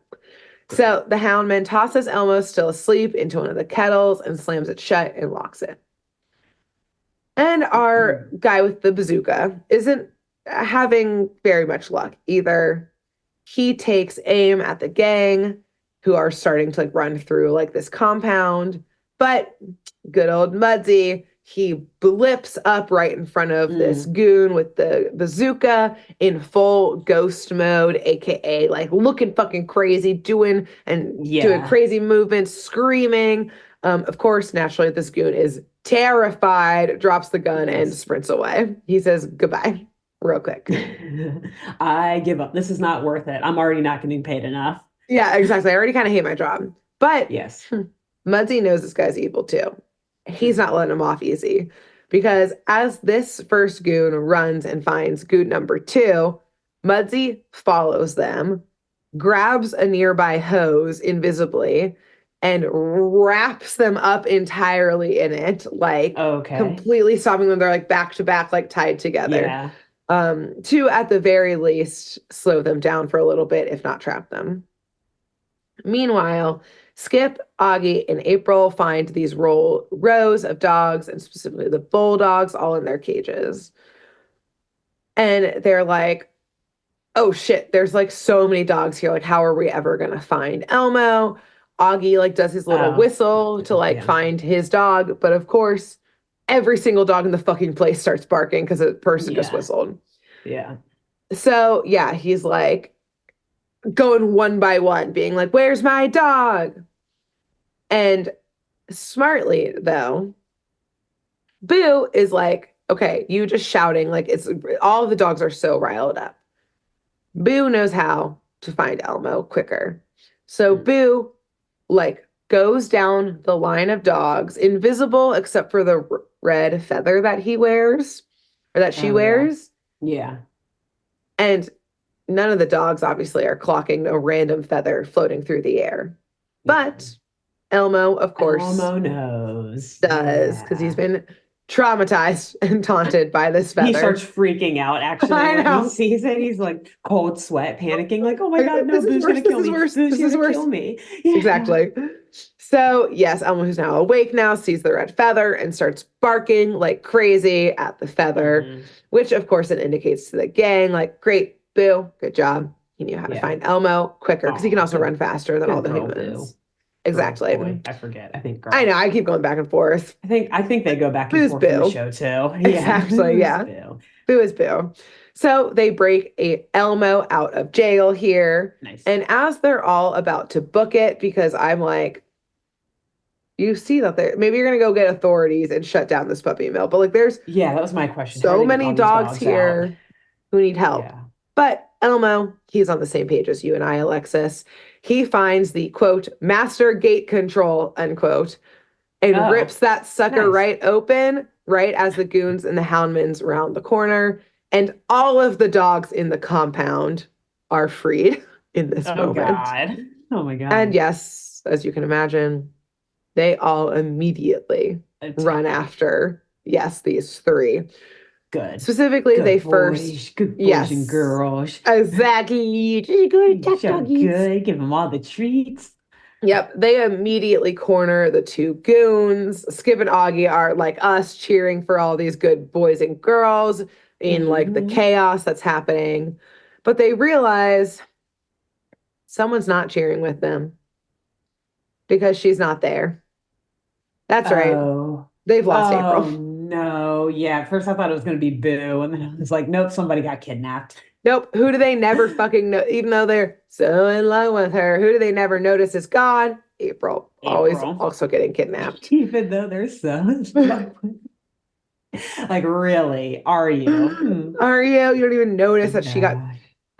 So the Houndman tosses Elmo still asleep into one of the kettles and slams it shut and locks it. And our guy with the bazooka isn't having very much luck. Either he takes aim at the gang who are starting to like run through like this compound, but good old Muddy, he blips up right in front of this goon with the bazooka in full ghost mode, aka like looking fucking crazy, doing crazy movements, screaming. Of course, naturally, this goon is terrified, drops the gun and sprints away. He says goodbye real quick. I give up. This is not worth it. I'm already not getting paid enough. Yeah, exactly. I already kind of hate my job. But yes, Muddy knows this guy's evil too. He's not letting him off easy because as this first goon runs and finds goon number 2, Muddy follows them, grabs a nearby hose invisibly, and wraps them up entirely in it, like completely stopping them. They're like back to back, like tied together. Yeah. To at the very least slow them down for a little bit, if not trap them. Meanwhile, Skip, Augie, and April find these rows of dogs, and specifically the bulldogs, all in their cages. And they're like, oh shit, there's like so many dogs here. Like, how are we ever going to find Elmo? Augie like does his little whistle to like find his dog. But of course, every single dog in the fucking place starts barking because a person just whistled. Yeah. So yeah, he's like going one by one, being like, where's my dog? And smartly, though, Boo is like, okay, you just shouting, like it's all the dogs are so riled up. Boo knows how to find Elmo quicker. So Boo like goes down the line of dogs, invisible except for the red feather that he wears or that she wears. Yeah. And none of the dogs obviously are clocking a random feather floating through the air. But Elmo, of course, Elmo knows. Does, because he's been traumatized and taunted by this feather. He starts freaking out, actually, when he sees it. He's like cold sweat, panicking, like, oh my God, no, Boo's going to kill me. Boo's going to kill me. Yeah. Exactly. So, yes, Elmo, who's now awake now, sees the red feather and starts barking like crazy at the feather, which, of course, it indicates to the gang, like, great, Boo, good job. He knew how to find Elmo quicker because he can also run faster than all the humans. Exactly. Boy, I forget. I think. I know. I keep going back and forth. I think they go back and forth in the show too. Exactly. Yeah. Boo is Boo. So they break Elmo out of jail here. Nice. And as they're all about to book it, because I'm like, you see that maybe you're gonna go get authorities and shut down this puppy mill. But like, there's that was my question. So many dogs here who need help. Yeah. But Elmo, he's on the same page as you and I, Alexis. He finds the, quote, master gate control, unquote, and rips that sucker right open, right as the goons and the Houndmans round the corner. And all of the dogs in the compound are freed in this moment. Oh my God. And yes, as you can imagine, they all immediately run after, these 3. Good. Specifically, good they boys, first, good boys and girls. Exactly. Good, good. Give them all the treats. Yep. They immediately corner the 2 goons. Skip and Augie are like us, cheering for all these good boys and girls in like the chaos that's happening. But they realize someone's not cheering with them because she's not there. That's right. They've lost April. No, at first I thought it was going to be Boo, and then I was like, nope, somebody got kidnapped. Nope. Who do they never fucking know? Even though they're so in love with her, who do they never notice is gone? April. Always also getting kidnapped. Even though they're so like, really? Are you? Are you? You don't even notice that she got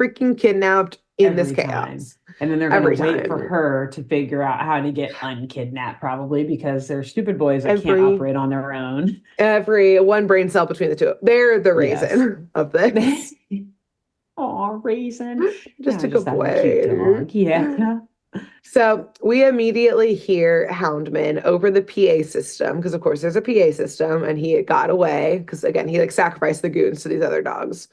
freaking kidnapped in this chaos. And then they're going to wait for her to figure out how to get unkidnapped, probably, because they're stupid boys that can't operate on their own. Every one brain cell between the 2. They're the reason of this. Aw, Raisin. Just took a way. Yeah. So we immediately hear Houndman over the PA system, because of course there's a PA system, and he got away, because again, he like sacrificed the goons to these other dogs,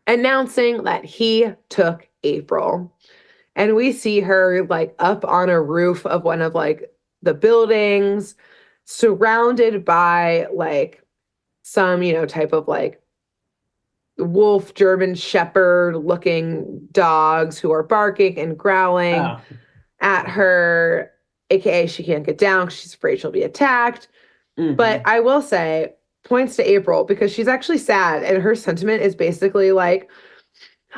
announcing that he took April. And we see her like up on a roof of one of like the buildings, surrounded by like some, type of like wolf German Shepherd looking dogs who are barking and growling Oh. at her, aka she can't get down because she's afraid she'll be attacked. But Hmm. I will say, points to April because she's actually sad, and her sentiment is basically like,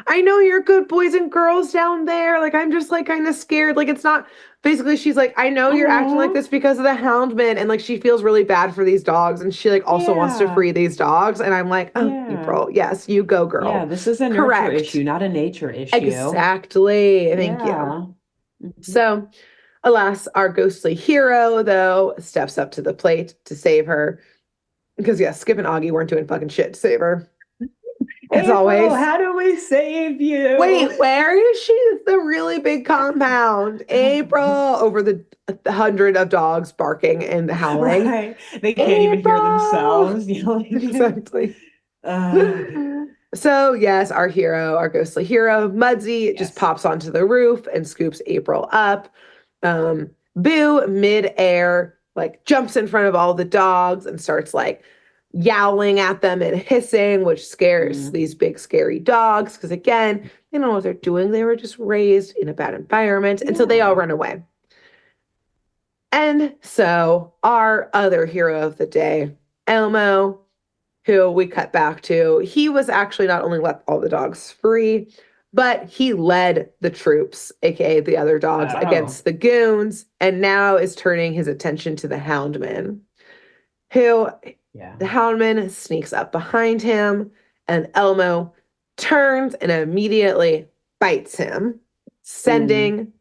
I know you're good boys and girls down there. Like, I'm just like kind of scared. Like, it's not basically, she's like, I know you're acting like Oh, this because of the Houndman. And like, she feels really bad for these dogs. And she like also wants to yeah. free these dogs. And I'm like, oh, Yeah. April, yes, you go, Yeah. girl. This is a nurture Correct. issue, not a nature issue. Exactly. Thank you. Yeah. Hmm. So, alas, our ghostly hero, though, steps up to the plate to save her. Because, yeah, Skip and Augie weren't doing fucking shit to save her, as April, always. how do we save you? Wait, where is she? It's the really big compound. April, over the 100 of dogs barking and howling. Right. They can't even hear April! themselves yelling. Exactly. Uh, So, yes, our hero, our ghostly hero, Mudsie, just yes. pops onto the roof and scoops April up. Boo, mid-air, like jumps in front of all the dogs and starts like yowling at them and hissing, which scares Mm, these big, scary dogs. Because again, they don't know what they're doing. They were just raised in a bad environment. And so they all yeah. run away. And so our other hero of the day, Elmo, who we cut back to, he was actually not only let all the dogs free, but he led the troops, aka the other dogs, Oh, against the goons, and now is turning his attention to the Houndman, who yeah. the Houndman sneaks up behind him, and Elmo turns and immediately bites him, Mm, sending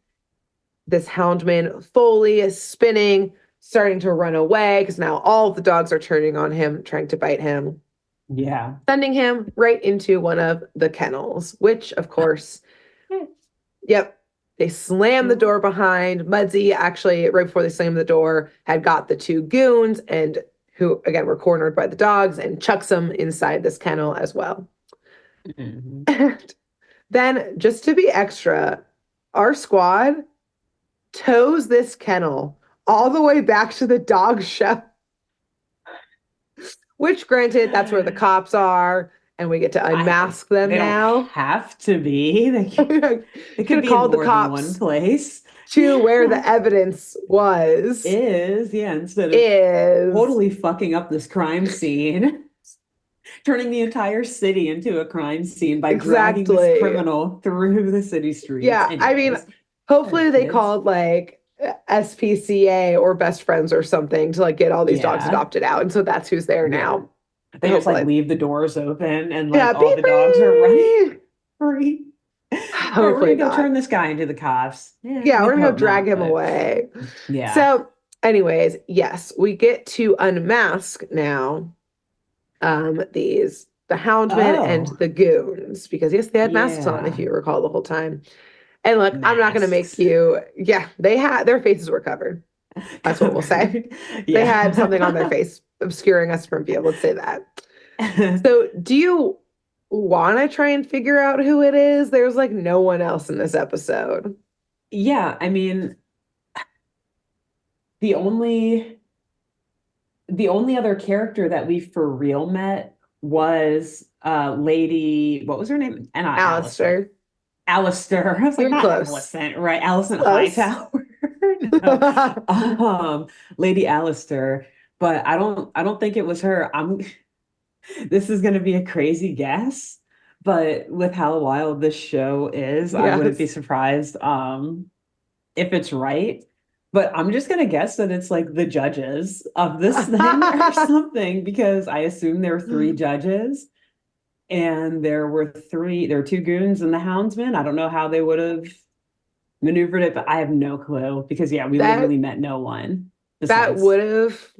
this Houndman fully is spinning, starting to run away because now all the dogs are turning on him, trying to bite him, yeah. sending him right into one of the kennels, which, of course, yep, they slam the door behind. Mudsie actually, right before they slammed the door, had got the two goons and who, again, were cornered by the dogs and chucks them inside this kennel as well. Mhm. And then, just to be extra, our squad tows this kennel all the way back to the dog show, which granted, that's where the cops are, and we get to unmask them They don't now. have to be. They Could could have be in called the more than one cops place. to where the evidence was, Yeah, instead of is totally fucking up this crime scene, turning the entire city into a crime scene by dragging this exactly. criminal through the city streets. Yeah, I mean, Anyways, our hopefully they kids. called like SPCA or best friends or something to like get all these dogs Yeah, adopted out. And so that's who's there yeah. now. They just like Hopefully. leave the doors open and like Yeah, all be the dogs are running free. free. All right, we're Hopefully gonna go not. turn this guy into the cops. Yeah, Yeah, we're we'd gonna go hope drag not, him but away. yeah. So, anyways, yes, we get to unmask now the Houndman and Oh, the goons because yes, they had masks on if yeah. you recall the whole time. And look, I'm not gonna make Masks. you, yeah, they had their faces were covered. That's what we'll say. Covered. They had something on their Yeah. face obscuring us from view. Let's say that. So, do you want to try and figure out who it is? There's like no one else in this episode. Yeah, I mean, the only the only other character that we for real met was Lady, what was her name? And not Alistair. Alistair, Alistair. I was like, you're not close. Allison, right? Allison Close. Hightower. No. Lady Alistair. But I don't think it was her. This is gonna be a crazy guess, but with how wild this show is, I wouldn't be Yes. surprised if it's right. But I'm just gonna guess that it's like the judges of this thing or something, because I assume there were three judges and there were two goons and the houndsman. I don't know how they would have maneuvered it, but I have no clue because yeah, we That literally met no one that besides. would have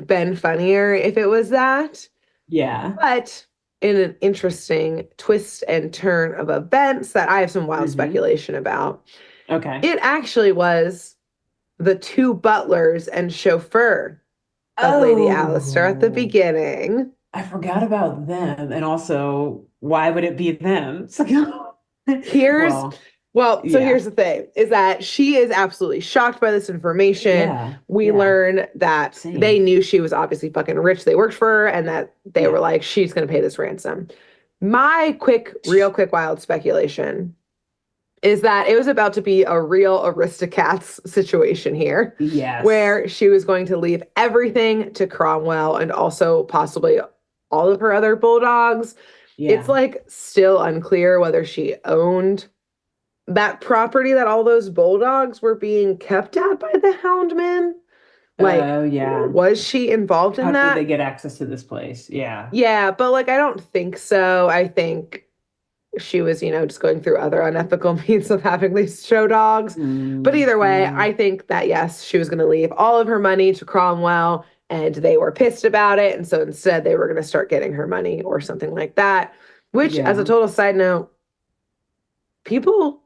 been funnier if it was that. Yeah. But in an interesting twist and turn of events that I have some wild Hmm. speculation about, Okay. it actually was the two butlers and chauffeur of Lady Alistair at the Oh, beginning. I forgot about them. And also, why would it be them? It's like, Here's well, so yeah, here's the thing is that she is absolutely shocked by this information. yeah, We yeah, learn that they same. knew she was obviously fucking rich. They worked for her and that they were Yeah. like, she's going to pay this ransom. My real quick, wild speculation is that it was about to be a real Aristocats situation here, Yes. where she was going to leave everything to Cromwell and also possibly all of her other bulldogs. It's Yeah. like still unclear whether she owned that property that all those bulldogs were being kept at by the Houndman. Like, Oh, yeah. was she involved in How did they that? get access to this place? Yeah. Yeah, but like, I don't think so. I think she was, just going through other unethical means of having these show dogs. But either way, Mm-hmm. I think that yes, she was going to leave all of her money to Cromwell and they were pissed about it. And so instead, they were going to start getting her money or something like that. Which, as a Yeah. total side note, people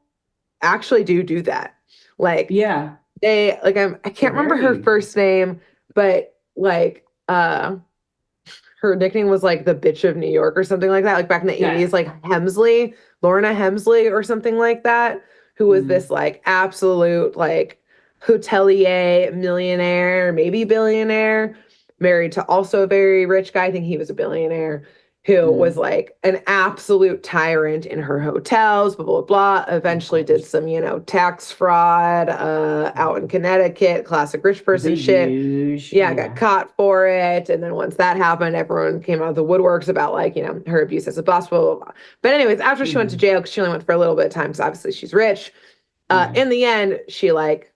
actually do that. Like, Yeah. I They're can't remember her very, first name, but like, her nickname was like the bitch of New York or something like that, like back in the yeah. 80s, like Hemsley, Lorna Hemsley or something like that, who was Mm, this like absolute like hotelier, millionaire, maybe billionaire, married to also a very rich guy. I think he was a billionaire who was mm, like an absolute tyrant in her hotels, blah, blah, blah. of Eventually did course. some, tax fraud out in Connecticut, classic rich The person shit. huge. Yeah, got Yeah. caught for it. And then once that happened, everyone came out of the woodworks about like, her abuse as a boss, blah, blah, blah. But anyways, after she went to Hmm. jail, because she only went for a little bit of time, because obviously she's rich, Yeah. in the end, she like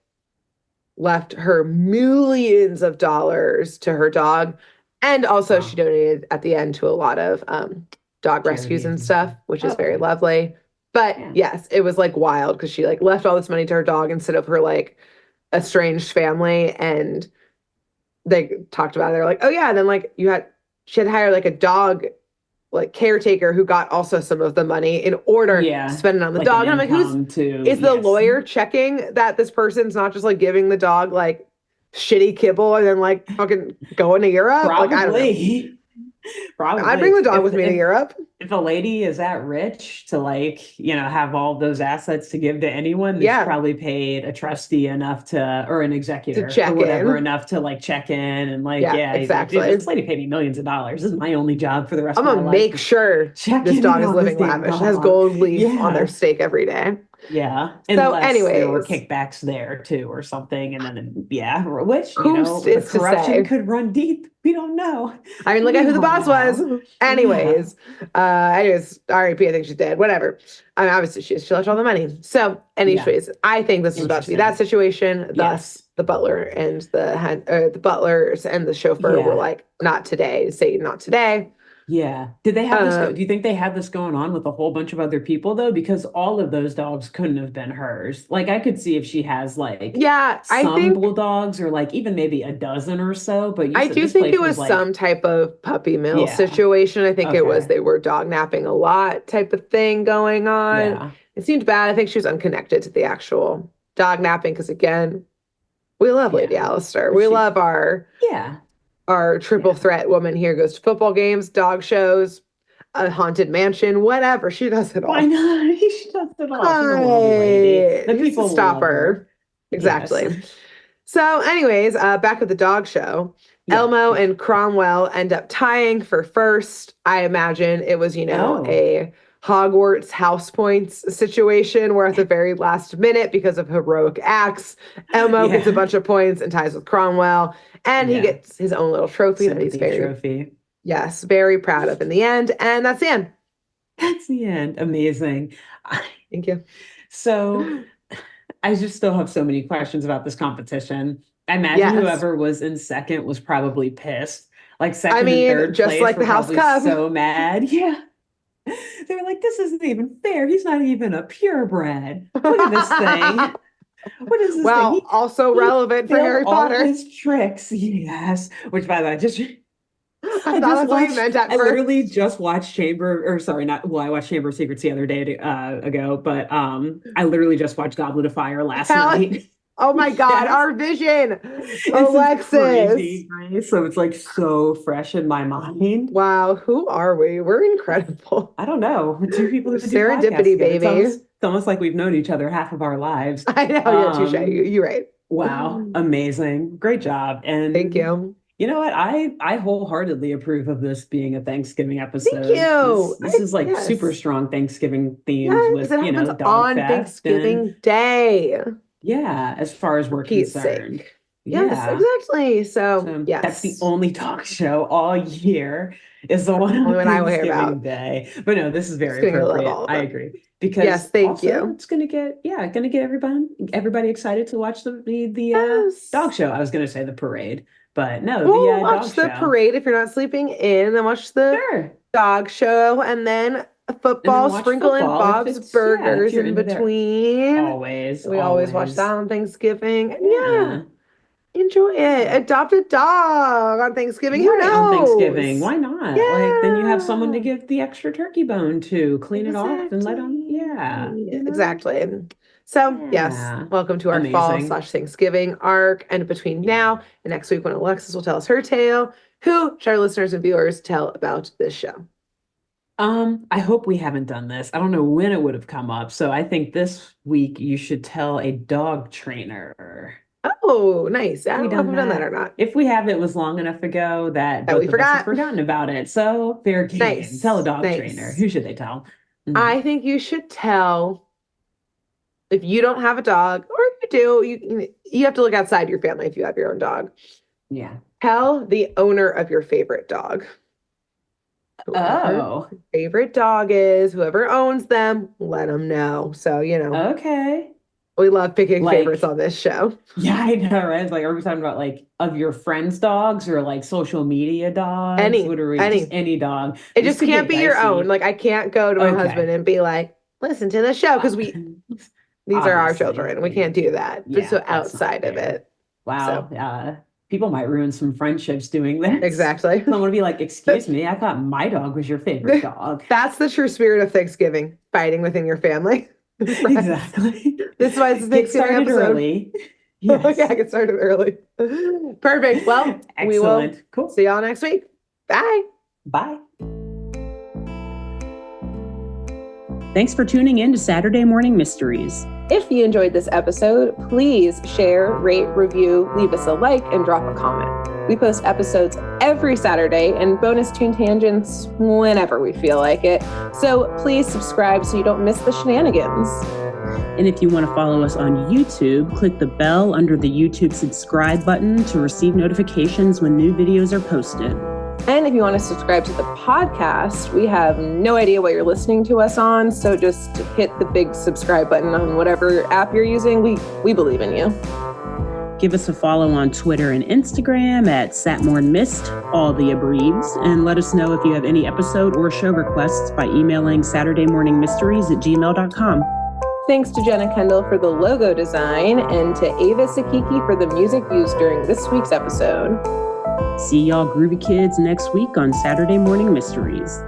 left her millions of dollars to her dog. And also she Wow. donated at the end to a lot of dog rescues Charities and and stuff. stuff, which is very Okay. lovely. But Yeah. yes, it was like wild because she like left all this money to her dog instead of her like estranged family. And they talked about it. They're like, oh yeah, and then like she had hired like a dog like caretaker who got also some of the money in order to Yeah. spend it on the Like an dog. And I'm like, income too. is the Yes. lawyer checking that this person's not just like giving the dog like shitty kibble and then like fucking going to Europe? Like, I don't know. Probably. I bring Probably. the dog with me to Europe If a lady is that rich to like, have all those assets to give to anyone, then she yeah probably paid a trustee enough to, or an to executor or check whatever, in. enough to like check in and like, Yeah, yeah, he's like, dude, exactly. this lady paid me millions of dollars. This is my only job for the rest I'm of my gonna life make is sure this checking in dog is on this living damn lavish, has dog. gold leaf on their Yeah. steak every day. Yeah. So Unless there were anyways, kickbacks there too or something. And then, yeah, which, who's the is to corruption say? could run deep. We don't know. I mean, look We at who the don't boss was. know. Yeah. Anyways, RIP, I think she's dead. Whatever. I mean, obviously she left all the money. So, Yeah. anyways, I think this is about to be that Interesting. situation. Thus, Yes. the butler and the butlers and the chauffeur were Yeah. like, not today, say not today. Yeah. Did they have this go? Do Um, you think they had this going on with a whole bunch of other people though? Because all of those dogs couldn't have been hers. Like I could see if she has like yeah, some bulldogs or like even maybe a dozen or so, but you I said do this think it place was was like, some type of puppy mill yeah, situation. I think it was okay. they were dog napping a lot type of thing going on. Yeah. It seemed bad. I think she was unconnected to the actual dog napping because again, we love Lady Yeah. Alistair. But We she, love yeah. our triple Yeah. threat woman here goes to football games, dog shows, a haunted mansion, whatever. She does it Why all. not? She does it all. She's a lovely lady. Hi. The Who's to people will stop love her? her. Yes. Exactly. So, anyways, back at the dog show, Yeah. Elmo Yeah. and Cromwell end up tying for first. I imagine it was, Oh, a Hogwarts house points situation where at the very last minute, because of heroic acts, Elmo gets a yeah. bunch of points and ties with Cromwell, and he Yeah. gets his own little trophy that he's Sympathy very, trophy. yes, very proud of in the end. And that's the end. That's the end. Amazing. Thank you. So I just still have so many questions about this competition. I imagine Yes. whoever was in second was probably pissed. Like I second and mean, third just place like were the House probably Cub. so mad. Yeah. They were like, this isn't even fair. He's not even a purebred. Look at this thing. What is this thing? Well, also He relevant for failed Harry all Potter. his tricks. Yes. Which by the way, I I thought just that's what you watched, meant at I literally first. just watched Chamber, or sorry, not, well, I watched Chamber of Secrets the other day ago, but I literally just watched Goblet of Fire last Alex, night. oh my God, Yes. our vision. This is Alexis. crazy, Grace. So it's like so fresh in my mind. Wow, who are we? We're incredible. I don't know. Two people who do podcasts Serendipity, together. baby. It's almost like we've known each other half of our lives. I know, yeah, touche. Um, You're right. wow, amazing. Great job. Thank And you. You know what? I wholeheartedly approve of this being a Thanksgiving Thank episode. you. This is like super Yes. strong Thanksgiving themes Yes, with, it happens Dog on Fest and Thanksgiving Day. yeah, as far as For we're Pete's concerned. sake. Yes, Yeah. exactly. So, So that's the yes, only talk show all year is the one only on one I will hear Thanksgiving about. Day. But no, this is Just very kidding. I love appropriate. all of I them. agree. Because Yes, thank also you. it's gonna get everybody excited to watch the dog Yes. show. I was gonna say the parade, but no, the We'll dog watch the show. parade if you're not sleeping in, then watch the Sure. dog show, and then a And then football, watch sprinkle in football Bob's if Burgers you're in into there. between. Always, We always watch that always. on Thanksgiving. And yeah, Yeah. enjoy it. Adopt a dog on Thanksgiving. Who Right, on Thanksgiving. knows? Why not? Like, then you have someone to Yeah, give the extra turkey bone to, clean it off and let them, yeah, exactly. Exactly. So, yes, Yeah. welcome to our fall Amazing. slash Thanksgiving arc. And between now and next week, when Alexis will tell us her tale, who should our listeners and viewers tell about this show? I hope we haven't done this. I don't know when it would have come up. So I think this week you should tell a dog trainer. Oh, nice. I Have we don't know if done we've done that or that? not. If we have, it was long enough ago that That we both of us have forgot. forgotten about it. So fair game. Tell a Nice. dog trainer. Nice. Who should they tell? Mhm. I think you should tell if you don't have a dog, or if you do, you have to look outside your family if you have your own dog. Yeah. Tell the owner of your favorite dog. Whoever Oh, your favorite dog is, whoever owns them, let them know. So, okay. we love picking favorites Like, on this show. yeah, I know, right? It's like, are we talking about like of your friends' dogs or like social media dogs? What are we? Just Any. any dog. It This just could can't get be your own. dicey. Like, I can't go to my husband Okay. and be like, listen to the show because these are our Obviously. children. We can't do that. But Yeah, so that's not outside of fair. it. So, Wow. People might ruin some friendships doing this. exactly. Someone would be like, excuse me, I thought my dog was your favorite dog. That's the true spirit of Thanksgiving, fighting within your family. Friends. Exactly. This is why it's a Get Thanksgiving started episode. early. Yeah, Yes. get started early. Perfect. Well, we will Excellent. Cool. see y'all next week. Bye. Bye. Thanks for tuning in to Saturday Morning Mysteries. If you enjoyed this episode, please share, rate, review, leave us a like, and drop a comment. We post episodes every Saturday and bonus tune tangents whenever we feel like it. So please subscribe so you don't miss the shenanigans. And if you want to follow us on YouTube, click the bell under the YouTube subscribe button to receive notifications when new videos are posted. And if you want to subscribe to the podcast, we have no idea what you're listening to us on. So just hit the big subscribe button on whatever app you're using. We believe in you. Give us a follow on Twitter and Instagram at SatmornMist, all the abreves, and let us know if you have any episode or show requests by emailing SaturdayMorningMysteries@gmail.com. Thanks to Jenna Kendall for the logo design and to Ava Sakiki for the music used during this week's episode. See y'all groovy kids next week on Saturday Morning Mysteries.